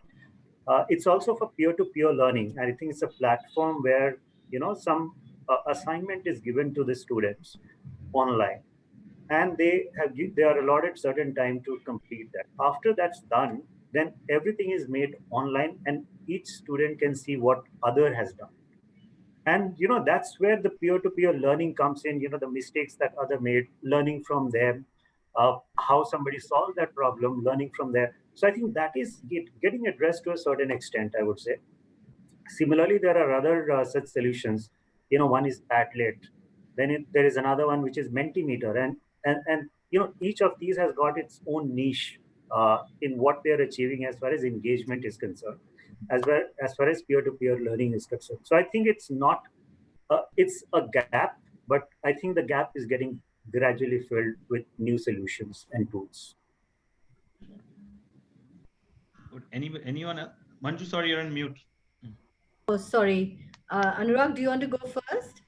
It's also for peer-to-peer learning, and I think it's a platform where some assignment is given to the students online, and they are allotted certain time to complete that. After that's done, then everything is made online, and each student can see what other has done. And that's where the peer-to-peer learning comes in. The mistakes that other made, learning from them, how somebody solved that problem, learning from there. So I think that is getting addressed to a certain extent, I would say. Similarly, there are other such solutions. One is Padlet. Then there is another one which is Mentimeter, and each of these has got its own niche in what they are achieving as far as engagement is concerned, as well as far as peer-to-peer learning is concerned. So I think it's not it's a gap, but I think the gap is getting gradually filled with new solutions and tools. Would anyone else? Manju, sorry, you're on mute. Oh, sorry. Anurag, do you want to go first?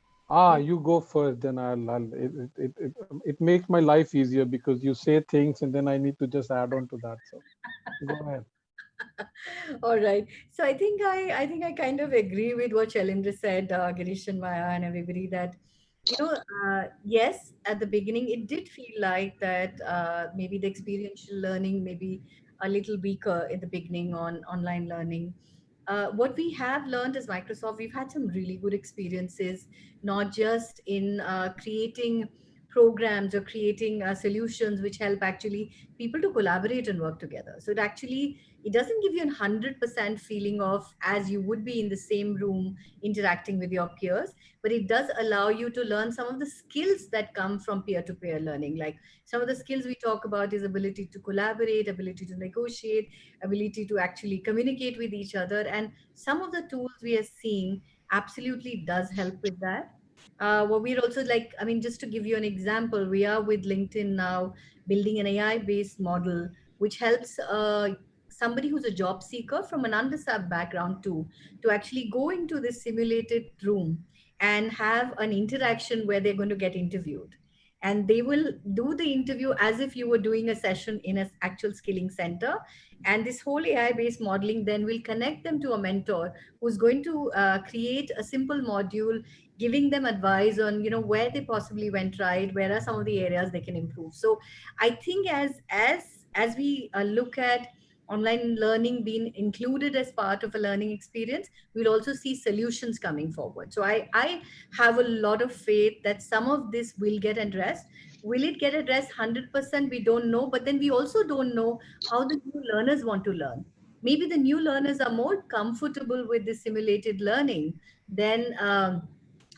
You go first, then it makes my life easier because you say things and then I need to just add on to that. So go ahead. All right. So I think I kind of agree with what Shailendra said, Girish and Maya and everybody, that yes, at the beginning it did feel like that maybe the experiential learning maybe a little weaker in the beginning on online learning. What we have learned as Microsoft, we've had some really good experiences, not just in creating programs or creating solutions which help actually people to collaborate and work together. So it doesn't give you 100% feeling of as you would be in the same room interacting with your peers, but it does allow you to learn some of the skills that come from peer-to-peer learning. Like some of the skills we talk about is ability to collaborate, ability to negotiate, ability to actually communicate with each other. And some of the tools we are seeing absolutely does help with that. What we're also like, I mean, just to give you an example, we are with LinkedIn now building an AI-based model which helps somebody who's a job seeker from an underserved background to actually go into this simulated room and have an interaction where they're going to get interviewed, and they will do the interview as if you were doing a session in an actual skilling center. And this whole AI based modeling then will connect them to a mentor who's going to create a simple module giving them advice on where they possibly went right, where are some of the areas they can improve. So I think as we look at online learning being included as part of a learning experience, we'll also see solutions coming forward. So I have a lot of faith that some of this will get addressed. Will it get addressed 100%? We don't know, but then we also don't know how the new learners want to learn. Maybe the new learners are more comfortable with the simulated learning than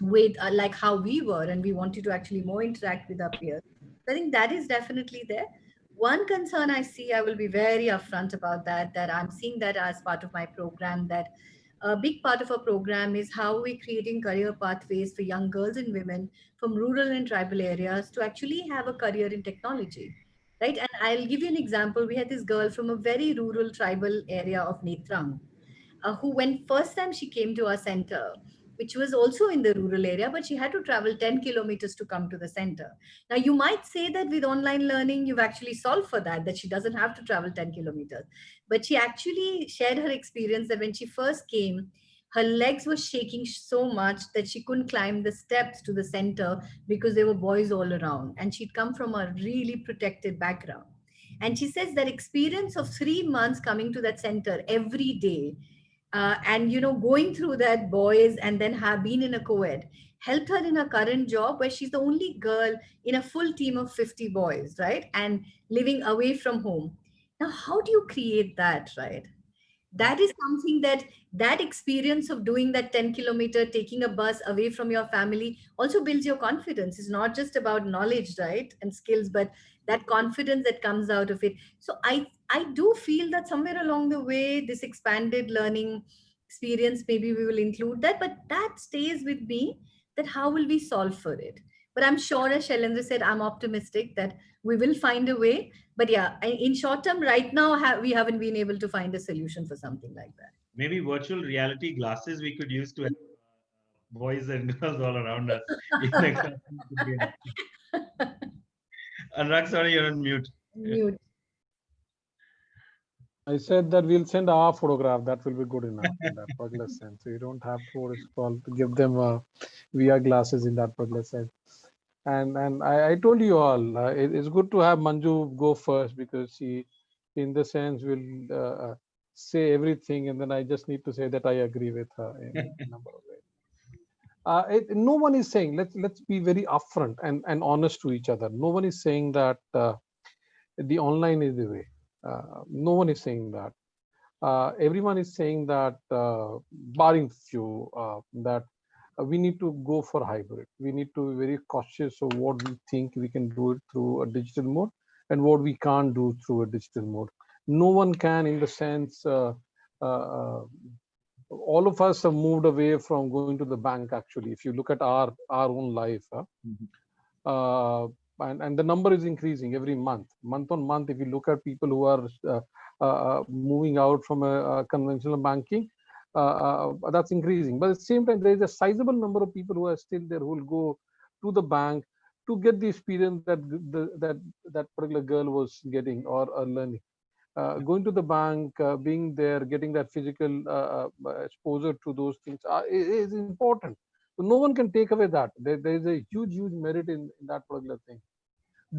with like how we were, and we wanted to actually more interact with our peers. I think that is definitely there. One concern I see, I will be very upfront about that I'm seeing that as part of my program, that a big part of our program is how we're creating career pathways for young girls and women from rural and tribal areas to actually have a career in technology, right? And I'll give you an example. We had this girl from a very rural tribal area of Netrang, who when first time she came to our center, which was also in the rural area, but she had to travel 10 kilometers to come to the center. Now, you might say that with online learning, you've actually solved for that she doesn't have to travel 10 kilometers. But she actually shared her experience that when she first came, her legs were shaking so much that she couldn't climb the steps to the center because there were boys all around. And she'd come from a really protected background. And she says that experience of 3 months coming to that center every day, and going through that boys and then have been in a co-ed helped her in her current job where she's the only girl in a full team of 50 boys, right? And living away from home. Now, how do you create that, right? That is something that experience of doing that 10-kilometer, taking a bus away from your family also builds your confidence. It's not just about knowledge, right, and skills, but that confidence that comes out of it. So I do feel that somewhere along the way, this expanded learning experience, maybe we will include that, but that stays with me, that how will we solve for it? But I'm sure, as Shailendra said, I'm optimistic that we will find a way. But yeah, in short term, right now, we haven't been able to find a solution for something like that. Maybe virtual reality glasses we could use to have boys and girls all around us. Anurag, sorry, you're on mute. Mute. I said that we'll send our photograph. That will be good enough in that particular sense. So you don't have to, what is called, to give them VR glasses in that particular sense. And I told you all, it's good to have Manju go first, because she, in the sense, will say everything, and then I just need to say that I agree with her in a number of ways. No one is saying, let's be very upfront and honest to each other. No one is saying that the online is the way. No one is saying that. Everyone is saying that, barring few, that we need to go for hybrid. We need to be very cautious of what we think we can do it through a digital mode and what we can't do through a digital mode. No one can, in the sense, all of us have moved away from going to the bank. Actually, if you look at our own life, and the number is increasing every month on month. If you look at people who are moving out from a conventional banking, that's increasing. But at the same time, there is a sizable number of people who are still there, who will go to the bank to get the experience that particular girl was getting or learning. Going to the bank, being there, getting that physical exposure to those things is important. So no one can take away that. There is a huge merit in that particular thing.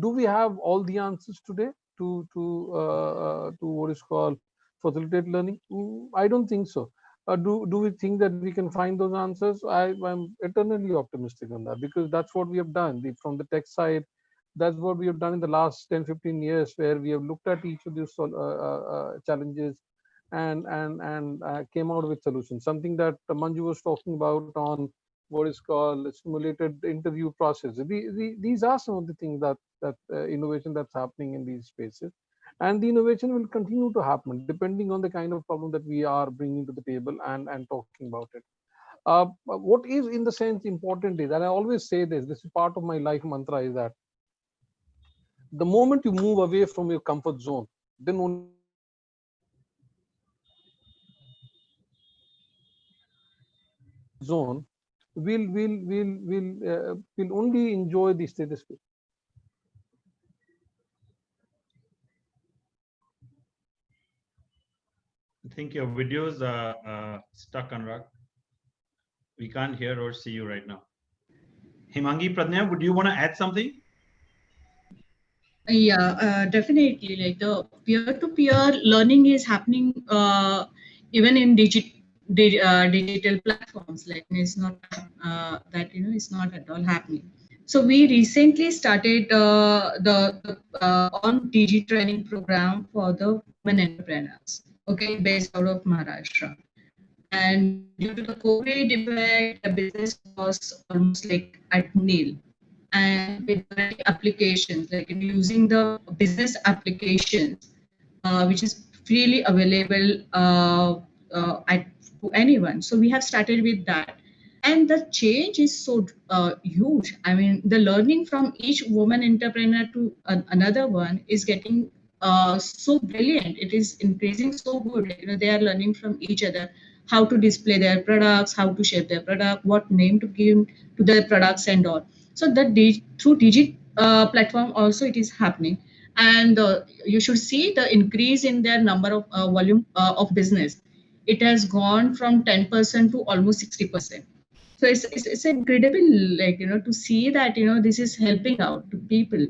Do we have all the answers today to what is called facilitate learning? I don't think so. Do we think that we can find those answers? I'm eternally optimistic on that, because that's what we have done from the tech side. That's what we have done in the last 10-15 years, where we have looked at each of these challenges and came out with solutions. Something that Manju was talking about on what is called simulated interview process. These are some of the things that innovation that's happening in these spaces, and the innovation will continue to happen depending on the kind of problem that we are bringing to the table and talking about it. What is, in the sense, important is, and I always say this is part of my life mantra, is that the moment you move away from your comfort zone, then only zone will only enjoy the status quo. I think your videos are stuck, Anurag. We can't hear or see you right now. Himangi, Pradnya, would you want to add something? Yeah, definitely. Like the peer-to-peer learning is happening even in digital platforms. Like it's not that it's not at all happening. So we recently started the on DG training program for the women entrepreneurs. Okay, based out of Maharashtra. And due to the COVID effect, the business was almost like at nil. And with applications, like using the business applications, which is freely available to anyone. So we have started with that. And the change is so huge. I mean, the learning from each woman entrepreneur to another one is getting so brilliant. It is increasing so good. They are learning from each other how to display their products, how to shape their product, what name to give to their products and all. So that through Digit platform also it is happening. And you should see the increase in their number of volume of business. It has gone from 10% to almost 60%. So it's incredible, like, to see that, this is helping out to people,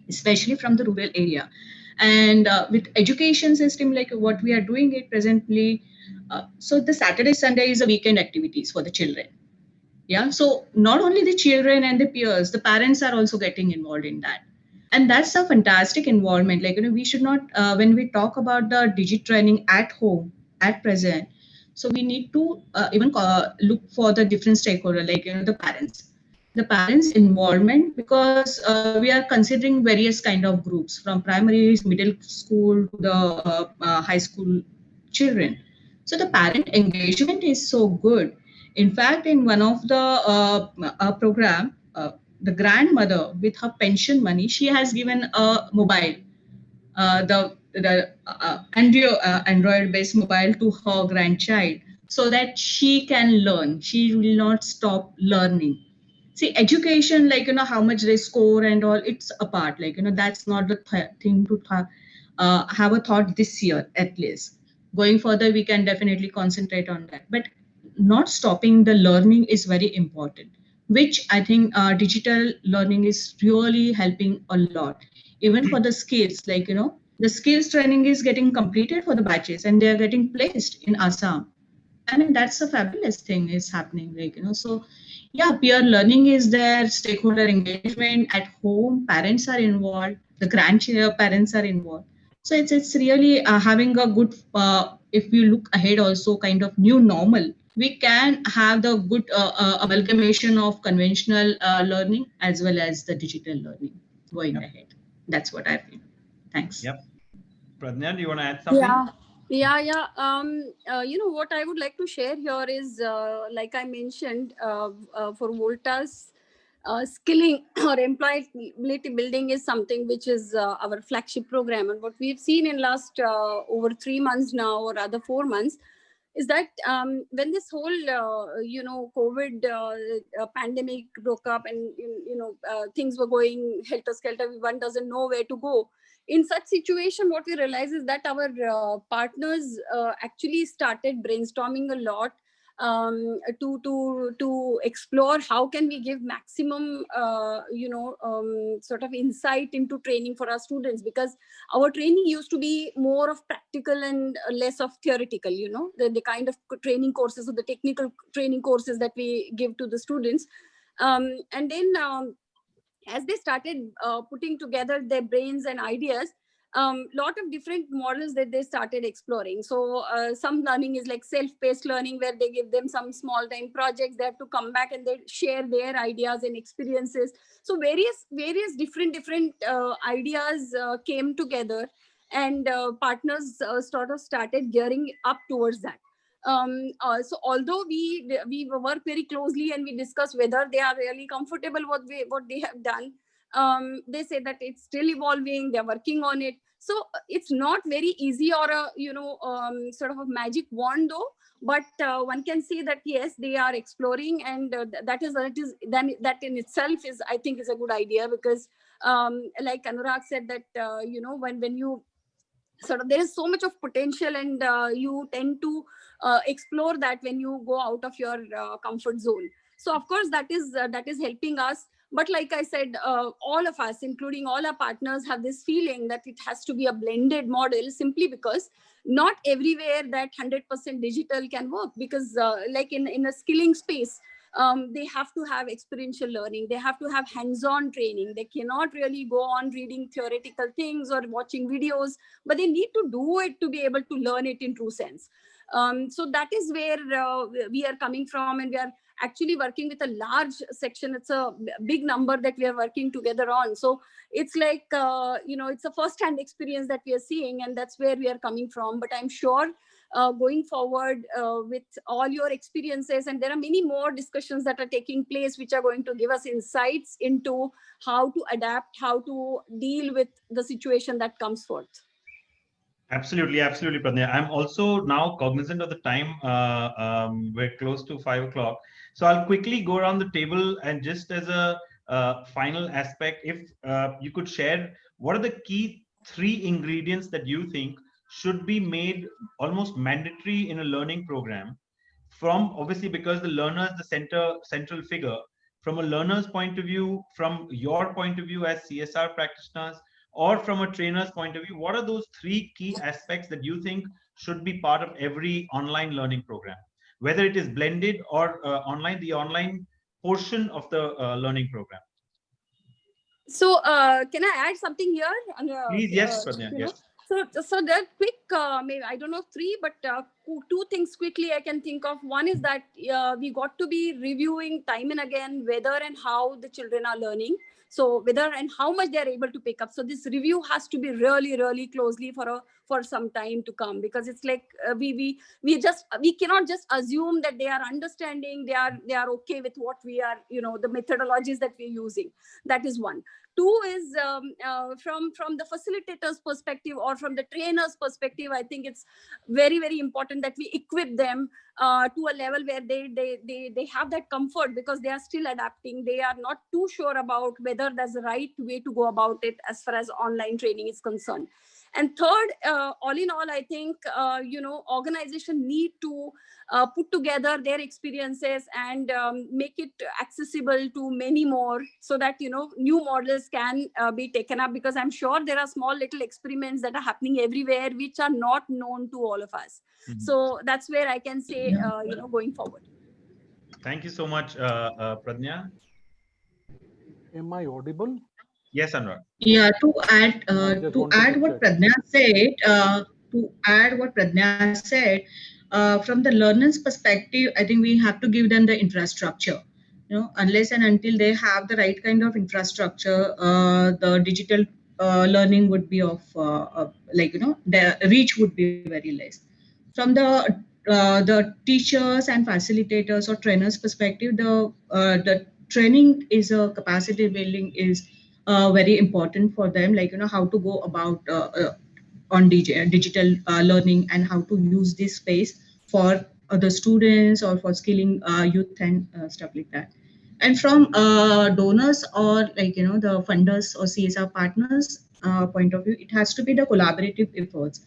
especially from the rural area. And with education system, like what we are doing it presently, so the Saturday, Sunday is a weekend activities for the children. Yeah. So not only the children and the peers, the parents are also getting involved in that. And that's a fantastic involvement. Like, we should not, when we talk about the digit training at home, at present, so we need to even look for the different stakeholder, like, the parents involvement, because we are considering various kind of groups from primary, middle school to the high school children. So the parent engagement is so good. In fact, in one of the program, the grandmother with her pension money, she has given a mobile, the Android based mobile to her grandchild, so that she can learn. She will not stop learning. See, education, like, how much they score and all, it's apart. Like, that's not the thing to have a thought this year, at least. Going further, we can definitely concentrate on that. But not stopping the learning is very important, which I think digital learning is really helping a lot. Even for the skills, like, the skills training is getting completed for the batches and they are getting placed in Assam. I mean, that's a fabulous thing is happening, like, so yeah, peer learning is there, stakeholder engagement at home, parents are involved, the grandparents are involved. So it's really having a good, if you look ahead also, kind of new normal, we can have the good amalgamation of conventional learning as well as the digital learning going ahead. That's what I feel. Thanks. Yep. Pradnya, do you want to add something? Yeah. What I would like to share here is, like I mentioned, for Volta's skilling or employability building is something which is our flagship program. And what we've seen in last over 3 months now, or rather 4 months, is that when this whole, COVID pandemic broke up and, things were going helter-skelter, one doesn't know where to go. In such situation, what we realize is that our partners actually started brainstorming a lot to explore how can we give maximum sort of insight into training for our students, because our training used to be more of practical and less of theoretical, the kind of training courses or the technical training courses that we give to the students. And then as they started putting together their brains and ideas, lot of different models that they started exploring. So some learning is like self-paced learning, where they give them some small time projects. They have to come back and they share their ideas and experiences. So various different ideas came together, and partners sort of started gearing up towards that. So although we work very closely and we discuss whether they are really comfortable what they have done, they say that it's still evolving, they're working on it. So it's not very easy or a sort of a magic wand though, but one can say that yes, they are exploring, and that in itself is, I think, is a good idea, because like Anurag said that when you sort of, there is so much of potential, and you tend to explore that when you go out of your comfort zone. So of course that is helping us. But like I said, all of us, including all our partners, have this feeling that it has to be a blended model, simply because not everywhere that 100% digital can work, because like in a skilling space, they have to have experiential learning, they have to have hands-on training. They cannot really go on reading theoretical things or watching videos, but they need to do it to be able to learn it in true sense. So that is where we are coming from, and we are actually working with a large section. It's a big number that we are working together on. So it's like, it's a first-hand experience that we are seeing, and that's where we are coming from. But I'm sure going forward with all your experiences, and there are many more discussions that are taking place, which are going to give us insights into how to adapt, how to deal with the situation that comes forth. Absolutely, Pradnya. I'm also now cognizant of the time. We're close to 5 o'clock. So I'll quickly go around the table, and just as a final aspect, if you could share, what are the key 3 ingredients that you think should be made almost mandatory in a learning program, from, obviously, because the learner is the central figure, from a learner's point of view, from your point of view as CSR practitioners, or from a trainer's point of view, what are those 3 key aspects that you think should be part of every online learning program, whether it is blended or online, the online portion of the learning program? So can I add something here? Please, yes, Pradnya, yes. So there are quick, maybe, I don't know, 3, but two things quickly I can think of. One is that we got to be reviewing time and again whether and how the children are learning. So whether and how much they are able to pick up. So this review has to be really, really closely for some time to come, because it's like we cannot just assume that they are understanding, they are okay with what we are, the methodologies that we're using. That is one. Two is from the facilitator's perspective or from the trainer's perspective, I think it's very, very important that we equip them to a level where they have that comfort, because they are still adapting. They are not too sure about whether that's the right way to go about it as far as online training is concerned. And third, all in all, I think, organization need to put together their experiences and make it accessible to many more, so that, new models can be taken up, because I'm sure there are small little experiments that are happening everywhere, which are not known to all of us. Mm-hmm. So that's where I can say, going forward. Thank you so much, Pradnya. Am I audible? Yes, Anurag. Yeah, to add what Pradnya said, from the learner's perspective, I think we have to give them the infrastructure. Unless and until they have the right kind of infrastructure, the digital learning would be of the reach would be very less. From the teachers and facilitators or trainers perspective, the training is a capacity building is very important for them, how to go about on digital learning and how to use this space for the students or for skilling youth and stuff like that. And from donors or the funders or CSR partners point of view, it has to be the collaborative efforts.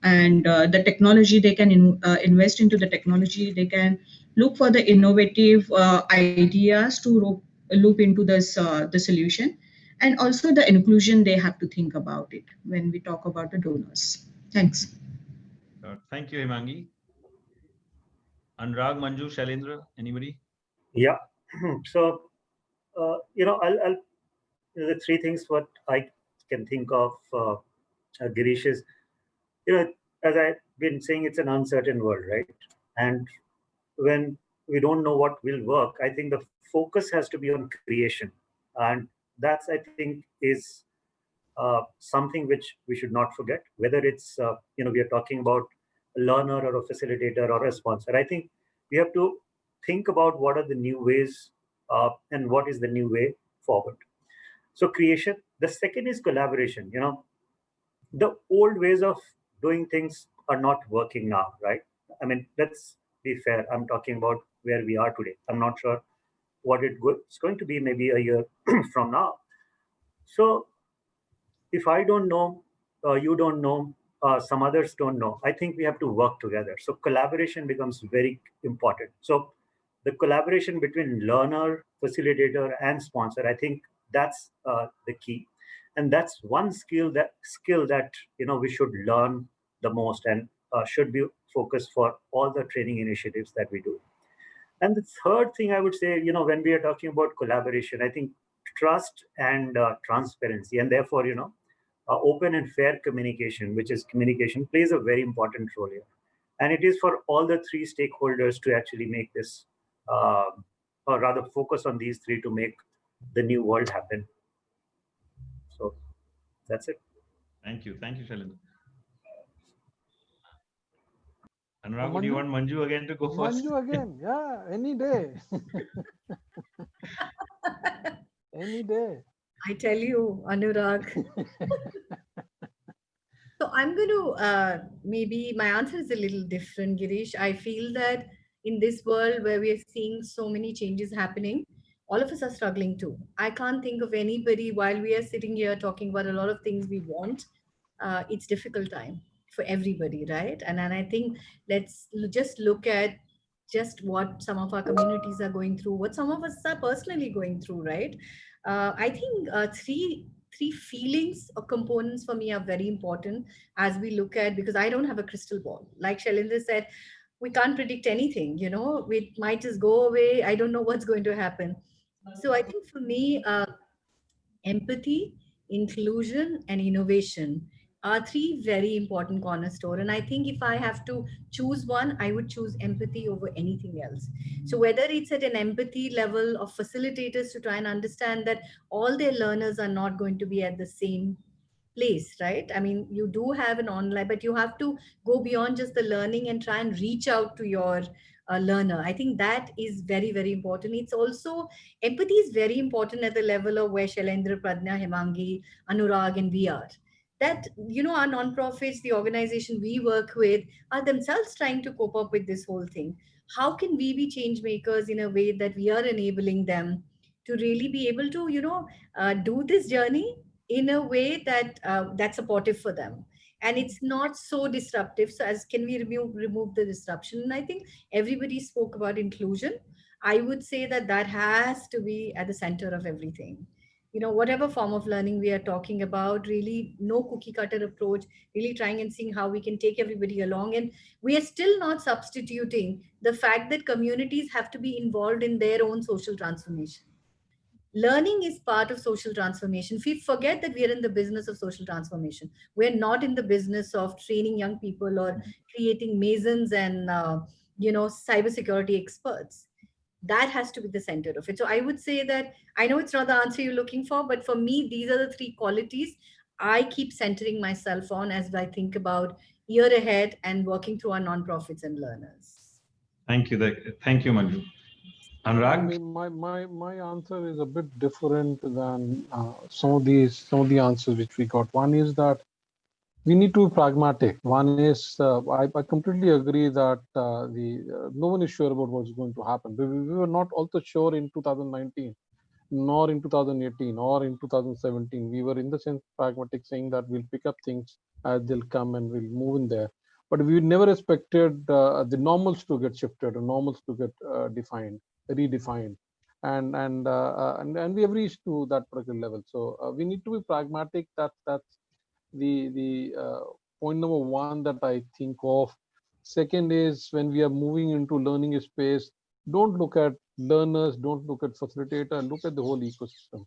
And the technology, they can invest into the technology. They can look for the innovative ideas to loop into this the solution. And also the inclusion, they have to think about it when we talk about the donors. Thanks. Thank you, Himangi. Anurag, Manju, Shailendra, anybody? Yeah. So, I'll the three things what I can think of, Girish, is, as I've been saying, it's an uncertain world, right? And when we don't know what will work, I think the focus has to be on creation. And that's, I think, is something which we should not forget, whether it's, we are talking about a learner or a facilitator or a sponsor. I think we have to think about what are the new ways and what is the new way forward. So creation. The second is collaboration. The old ways of doing things are not working now, right? I mean, let's be fair. I'm talking about where we are today. I'm not sure what it's going to be maybe a year from now. So if I don't know, you don't know, some others don't know, I think we have to work together. So collaboration becomes very important. So the collaboration between learner, facilitator, and sponsor, I think that's the key. And that's one skill that we should learn the most and should be focused for all the training initiatives that we do. And the third thing I would say, when we are talking about collaboration, I think trust and transparency, and therefore, open and fair communication, which is communication, plays a very important role here. And it is for all the three stakeholders to actually make this, or rather focus on these three to make the new world happen. So that's it. Thank you. Thank you, Shailendra. Anurag, do you want Manju again to go first? Manju again, yeah, any day. Any day. I tell you, Anurag. So I'm going to, maybe my answer is a little different, Girish. I feel that in this world where we are seeing so many changes happening, all of us are struggling too. I can't think of anybody while we are sitting here talking about a lot of things we want. It's difficult time for everybody, right? And I think let's just look at just what some of our communities are going through, what some of us are personally going through, right? I think three feelings or components for me are very important as we look at, because I don't have a crystal ball. Like Shailendra said, we can't predict anything, we might just go away. I don't know what's going to happen. So I think for me, empathy, inclusion, and innovation are three very important cornerstone. And I think if I have to choose one, I would choose empathy over anything else. So whether it's at an empathy level of facilitators to try and understand that all their learners are not going to be at the same place, right? I mean, you do have an online, but you have to go beyond just the learning and try and reach out to your learner. I think that is very, very important. It's also, empathy is very important at the level of where Shailendra, Pradnya, Himangi, Anurag, and we are. That, you know, our nonprofits, the organization we work with, are themselves trying to cope up with this whole thing. How can we be change makers in a way that we are enabling them to really be able to, you know, do this journey in a way that that's supportive for them, and it's not so disruptive. So as can we remove the disruption? And I think everybody spoke about inclusion. I would say that that has to be at the center of everything. You know, whatever form of learning we are talking about, really no cookie cutter approach, really trying and seeing how we can take everybody along. And we are still not substituting the fact that communities have to be involved in their own social transformation. Learning is part of social transformation. We forget that we are in the business of social transformation. We're not in the business of training young people or creating masons and you know, cybersecurity experts. That has to be the center of it. So I would say that, I know it's not the answer you're looking for, but for me, these are the three qualities I keep centering myself on as I think about year ahead and working through our nonprofits and learners. Thank you. Thank you, Manju. Anurag? My answer is a bit different than some of the answers which we got. One is that we need to be pragmatic. One is I completely agree that no one is sure about what's going to happen. We were not also sure in 2019, nor in 2018, or in 2017. We were in the sense pragmatic, saying that we'll pick up things as they'll come and we'll move in there. But we never expected the normals to get shifted, or normals to get redefined, and we have reached to that particular level. So we need to be pragmatic. That's the point number one that I think of. Second is, when we are moving into learning space, don't look at learners, don't look at facilitator, look at the whole ecosystem.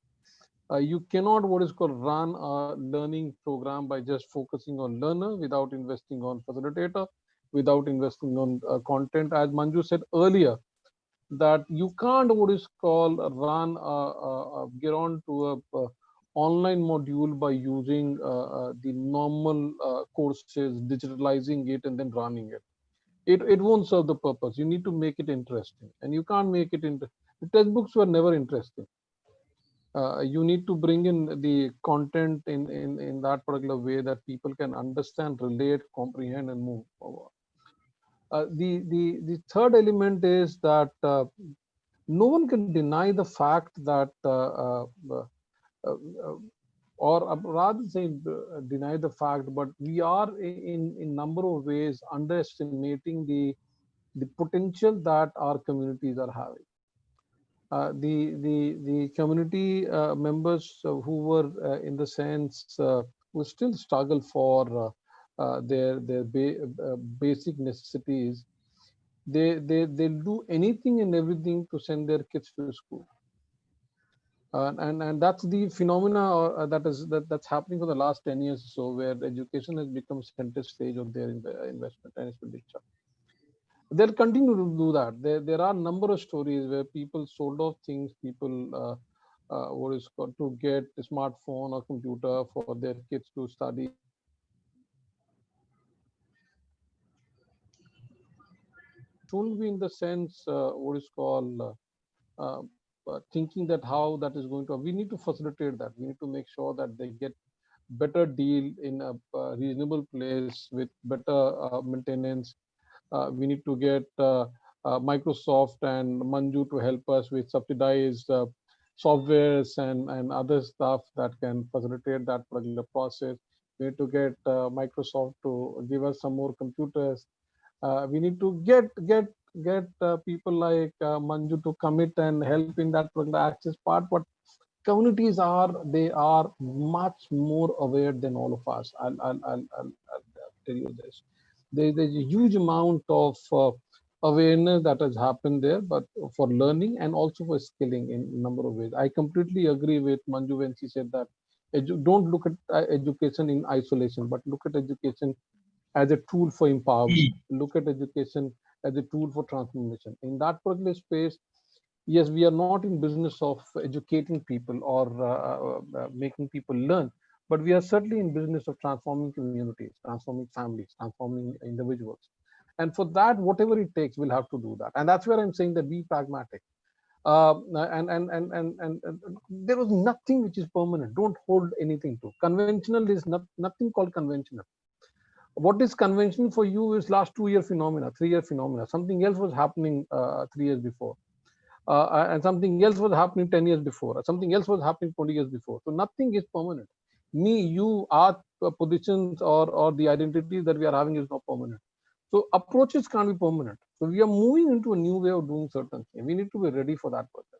You cannot what is called run a learning program by just focusing on learner without investing on facilitator, without investing on content. As Manju said earlier, that you can't what is called run get on to a online module by using the normal courses, digitalizing it and then running it. It won't serve the purpose. You need to make it interesting, and you can't make it into the textbooks were never interesting. You need to bring in the content in that particular way that people can understand, relate, comprehend, and move forward. The third element is that no one can deny the fact that or rather say deny the fact, but we are in number of ways underestimating the potential that our communities are having. The community members who were in the sense who still struggle for their basic necessities, they'll do anything and everything to send their kids to school. And that's the phenomena that's happening for the last 10 years or so, where education has become center stage of their investment and expenditure. They'll continue to do that. There are a number of stories where people sold off things, people what is called to get a smartphone or computer for their kids to study. Shouldn't be in the sense what is called thinking that how that is going to. We need to facilitate that. We need to make sure that they get better deal in a reasonable place with better maintenance. We need to get Microsoft and Manju to help us with subsidized softwares and other stuff that can facilitate that particular process. We need to get Microsoft to give us some more computers. We need to get people like Manju to commit and help in that particular access part. But communities are much more aware than all of us. I'll tell you this. There's a huge amount of awareness that has happened there, but for learning and also for skilling in a number of ways. I completely agree with Manju when she said that Don't look at education in isolation, but look at education as a tool for empowerment. Look at education as a tool for transformation. In that particular space, yes, we are not in business of educating people or making people learn, but we are certainly in business of transforming communities, transforming families, transforming individuals. And for that, whatever it takes, we'll have to do that. And that's where I'm saying that be pragmatic. And there was nothing which is permanent. Don't hold anything to. Conventional is nothing called conventional. What is conventional for you is last 2 year phenomena, 3 year phenomena. Something else was happening 3 years before. And something else was happening 10 years before, something else was happening 20 years before. So nothing is permanent. Me, you, our positions or the identity that we are having is not permanent. So approaches can't be permanent. So we are moving into a new way of doing certain things. We need to be ready for that process.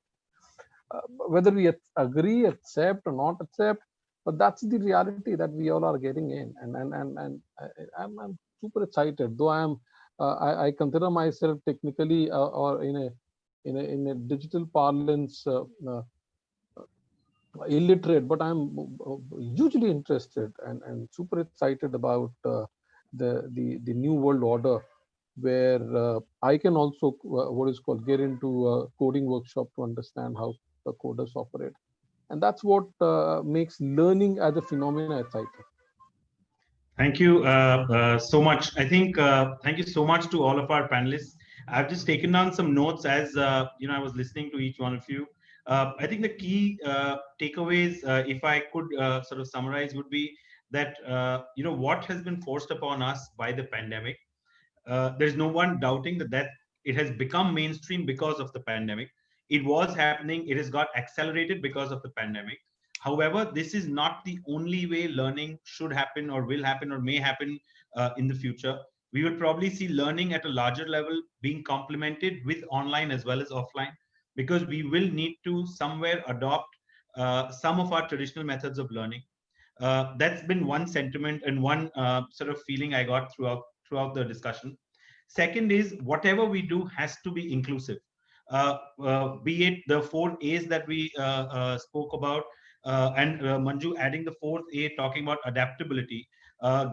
Whether we agree, accept or not accept, but that's the reality that we all are getting in. And I'm super excited, though I consider myself technically or in a digital parlance illiterate, but I'm hugely interested and super excited about the new world order, where I can also what is called get into a coding workshop to understand how the coders operate, and that's what makes learning as a phenomena exciting. Thank you so much. I think thank you so much to all of our panelists. I've just taken down some notes as I was listening to each one of you. I think the key takeaways, if I could sort of summarize, would be that what has been forced upon us by the pandemic. There's no one doubting that it has become mainstream because of the pandemic. It was happening. It has got accelerated because of the pandemic. However, this is not the only way learning should happen or will happen or may happen in the future. We will probably see learning at a larger level being complemented with online as well as offline, because we will need to somewhere adopt some of our traditional methods of learning. That's been one sentiment and one sort of feeling I got throughout the discussion. Second is whatever we do has to be inclusive. Be it the 4 A's that we spoke about, and Manju adding the 4th A, talking about adaptability,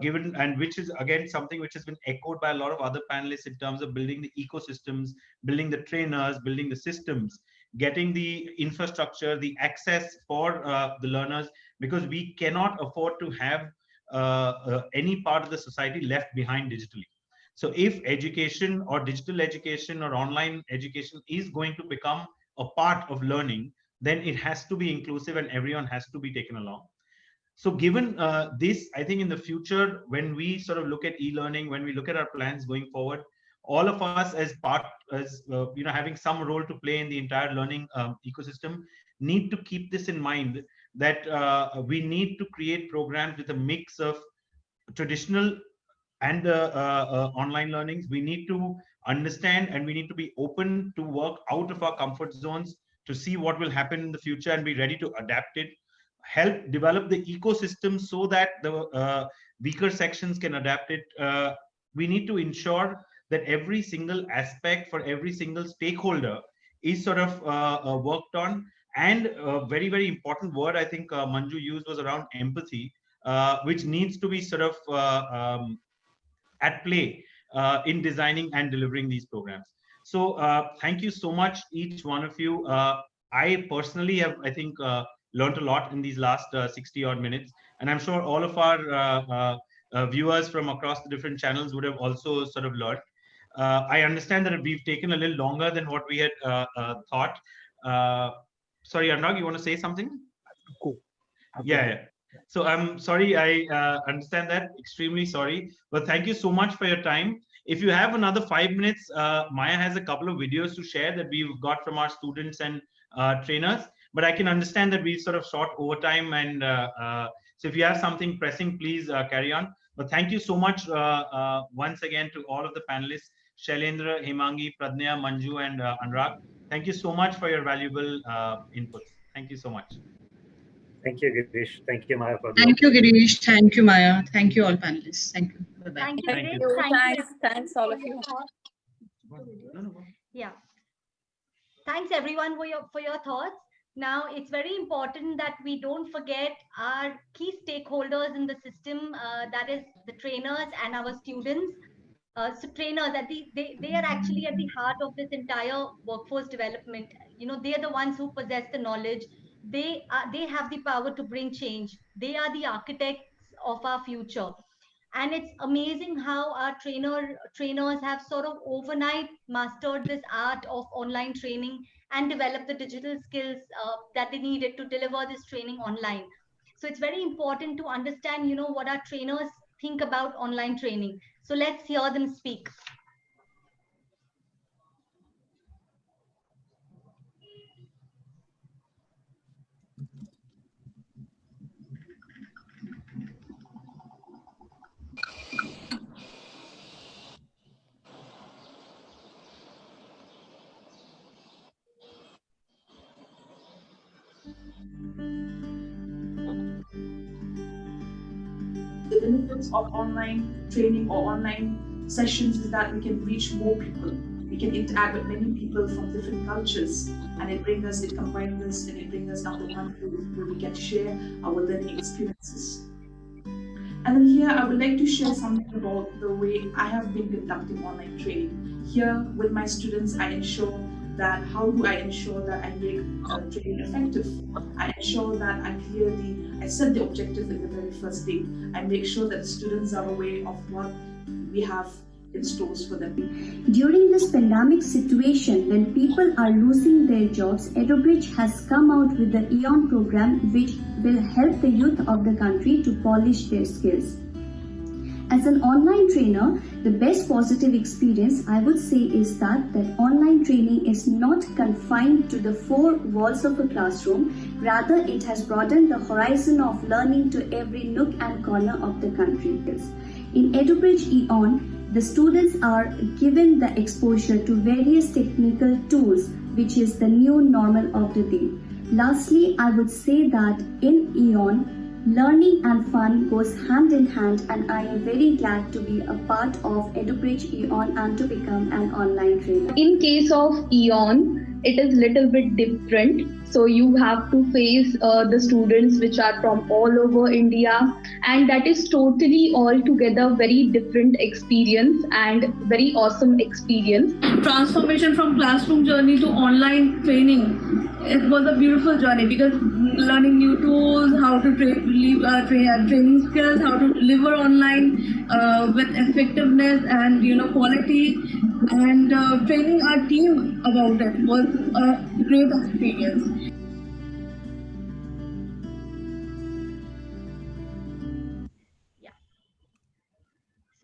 given, and which is again something which has been echoed by a lot of other panelists in terms of building the ecosystems, building the trainers, building the systems, getting the infrastructure, the access for the learners, because we cannot afford to have any part of the society left behind digitally. So if education or digital education or online education is going to become a part of learning, then it has to be inclusive and everyone has to be taken along. So given this, I think in the future, when we sort of look at e-learning, when we look at our plans going forward, all of us as having some role to play in the entire learning ecosystem, need to keep this in mind, that we need to create programs with a mix of traditional and online learnings. We need to understand and we need to be open to work out of our comfort zones to see what will happen in the future and be ready to adapt it. Help develop the ecosystem so that the weaker sections can adapt it. We need to ensure that every single aspect for every single stakeholder is sort of worked on. And a very, very important word I think Manju used was around empathy, which needs to be sort of at play in designing and delivering these programs. So thank you so much, each one of you. I personally have, I think, learned a lot in these last 60 odd minutes. And I'm sure all of our viewers from across the different channels would have also sort of learned. I understand that we've taken a little longer than what we had thought. Sorry, Anand, you want to say something? Cool. Yeah. So I'm sorry, I understand that, extremely sorry, but thank you so much for your time. If you have another 5 minutes, Maya has a couple of videos to share that we've got from our students and trainers, but I can understand that we've sort of short overtime, and so if you have something pressing, please carry on. But thank you so much once again to all of the panelists, Shailendra, Hemangi, Pradnya, Manju, and Anurag. Thank you so much for your valuable inputs. Thank you so much. Thank you, Girish. Thank you, Maya, for the Thank you, Girish. Thank you, Maya. Thank you, all panelists. Thank you. Bye-bye. Thank you, Thank Girish. you. Thanks all of you. Yeah. Thanks everyone for your thoughts. Now, it's very important that we don't forget our key stakeholders in the system, that is the trainers and our students. So trainers, they are actually at the heart of this entire workforce development. They are the ones who possess the knowledge. They have the power to bring change. They are the architects of our future. And it's amazing how our trainers have sort of overnight mastered this art of online training and developed the digital skills that they needed to deliver this training online. So it's very important to understand, what our trainers think about online training. So let's hear them speak. The benefits of online training or online sessions is that we can reach more people. We can interact with many people from different cultures, and it combines us, and it brings us down to one place where we can share our learning experiences. And then here I would like to share something about the way I have been conducting online training. Here with my students, I ensure that how do I ensure that I make training effective? I ensure that I set the objective in the very first day. I make sure that the students are aware of what we have in stores for them. During this pandemic situation, when people are losing their jobs, EduBridge has come out with the EON program, which will help the youth of the country to polish their skills. As an online trainer, the best positive experience I would say is that online training is not confined to the four walls of a classroom. Rather, it has broadened the horizon of learning to every nook and corner of the country. In EduBridge EON, the students are given the exposure to various technical tools, which is the new normal of the day. Lastly, I would say that in EON, learning and fun goes hand in hand, and I am very glad to be a part of EduBridge EON and to become an online trainer. In case of EON, it is little bit different. So you have to face the students which are from all over India, and that is totally altogether very different experience and very awesome experience. Transformation from classroom journey to online training. It was a beautiful journey because learning new tools, how to training skills, how to deliver online with effectiveness and quality, and training our team about it was a great experience.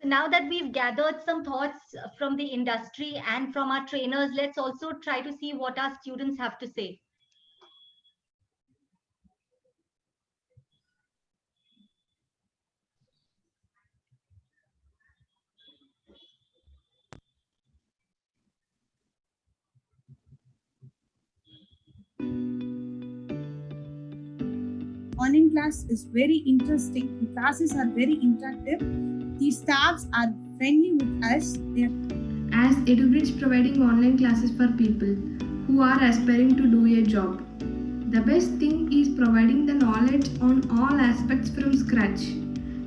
So now that we've gathered some thoughts from the industry and from our trainers, let's also try to see what our students have to say. Online class is very interesting. The classes are very interactive. The staffs are friendly with us. As EduBridge providing online classes for people who are aspiring to do a job, the best thing is providing the knowledge on all aspects from scratch.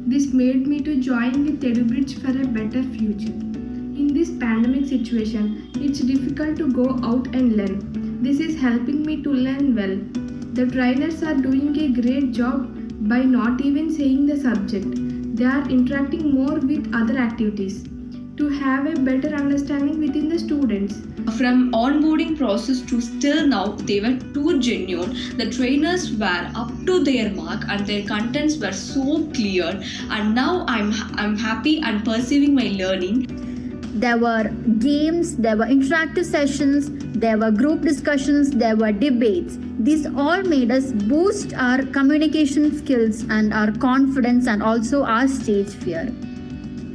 This made me to join with EduBridge for a better future. In this pandemic situation, it's difficult to go out and learn. This is helping me to learn well. The trainers are doing a great job by not even saying the subject. They are interacting more with other activities to have a better understanding within the students. From onboarding process to still now, they were too genuine. The trainers were up to their mark and their contents were so clear. And now I'm happy and perceiving my learning. There were games, there were interactive sessions, there were group discussions, there were debates. These all made us boost our communication skills and our confidence and also our stage fear.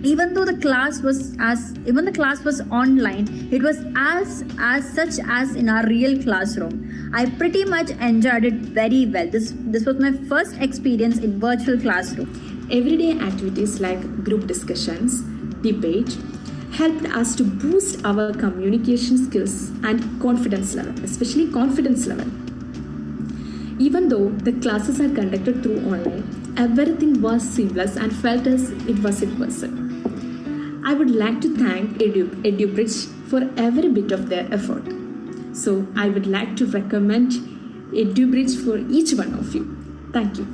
Even though the class was online, it was as such as in our real classroom. I pretty much enjoyed it very well. This was my first experience in virtual classroom. Everyday activities like group discussions, debate, helped us to boost our communication skills and confidence level, especially confidence level. Even though the classes are conducted through online, everything was seamless and felt as it was in person. I would like to thank EduBridge for every bit of their effort. So I would like to recommend EduBridge for each one of you. Thank you.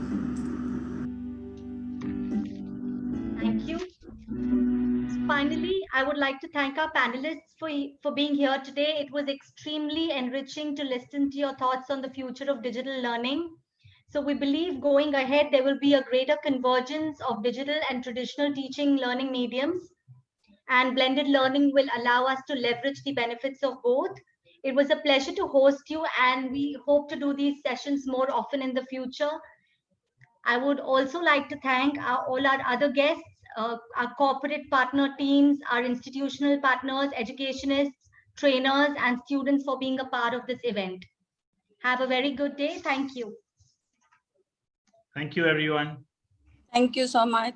Thank you. Finally, I would like to thank our panelists for being here today. It was extremely enriching to listen to your thoughts on the future of digital learning. So we believe going ahead, there will be a greater convergence of digital and traditional teaching learning mediums, and blended learning will allow us to leverage the benefits of both. It was a pleasure to host you, and we hope to do these sessions more often in the future. I would also like to thank all our other guests, our corporate partner teams, our institutional partners, educationists, trainers, and students for being a part of this event. Have a very good day. Thank you. Thank you, everyone. Thank you so much.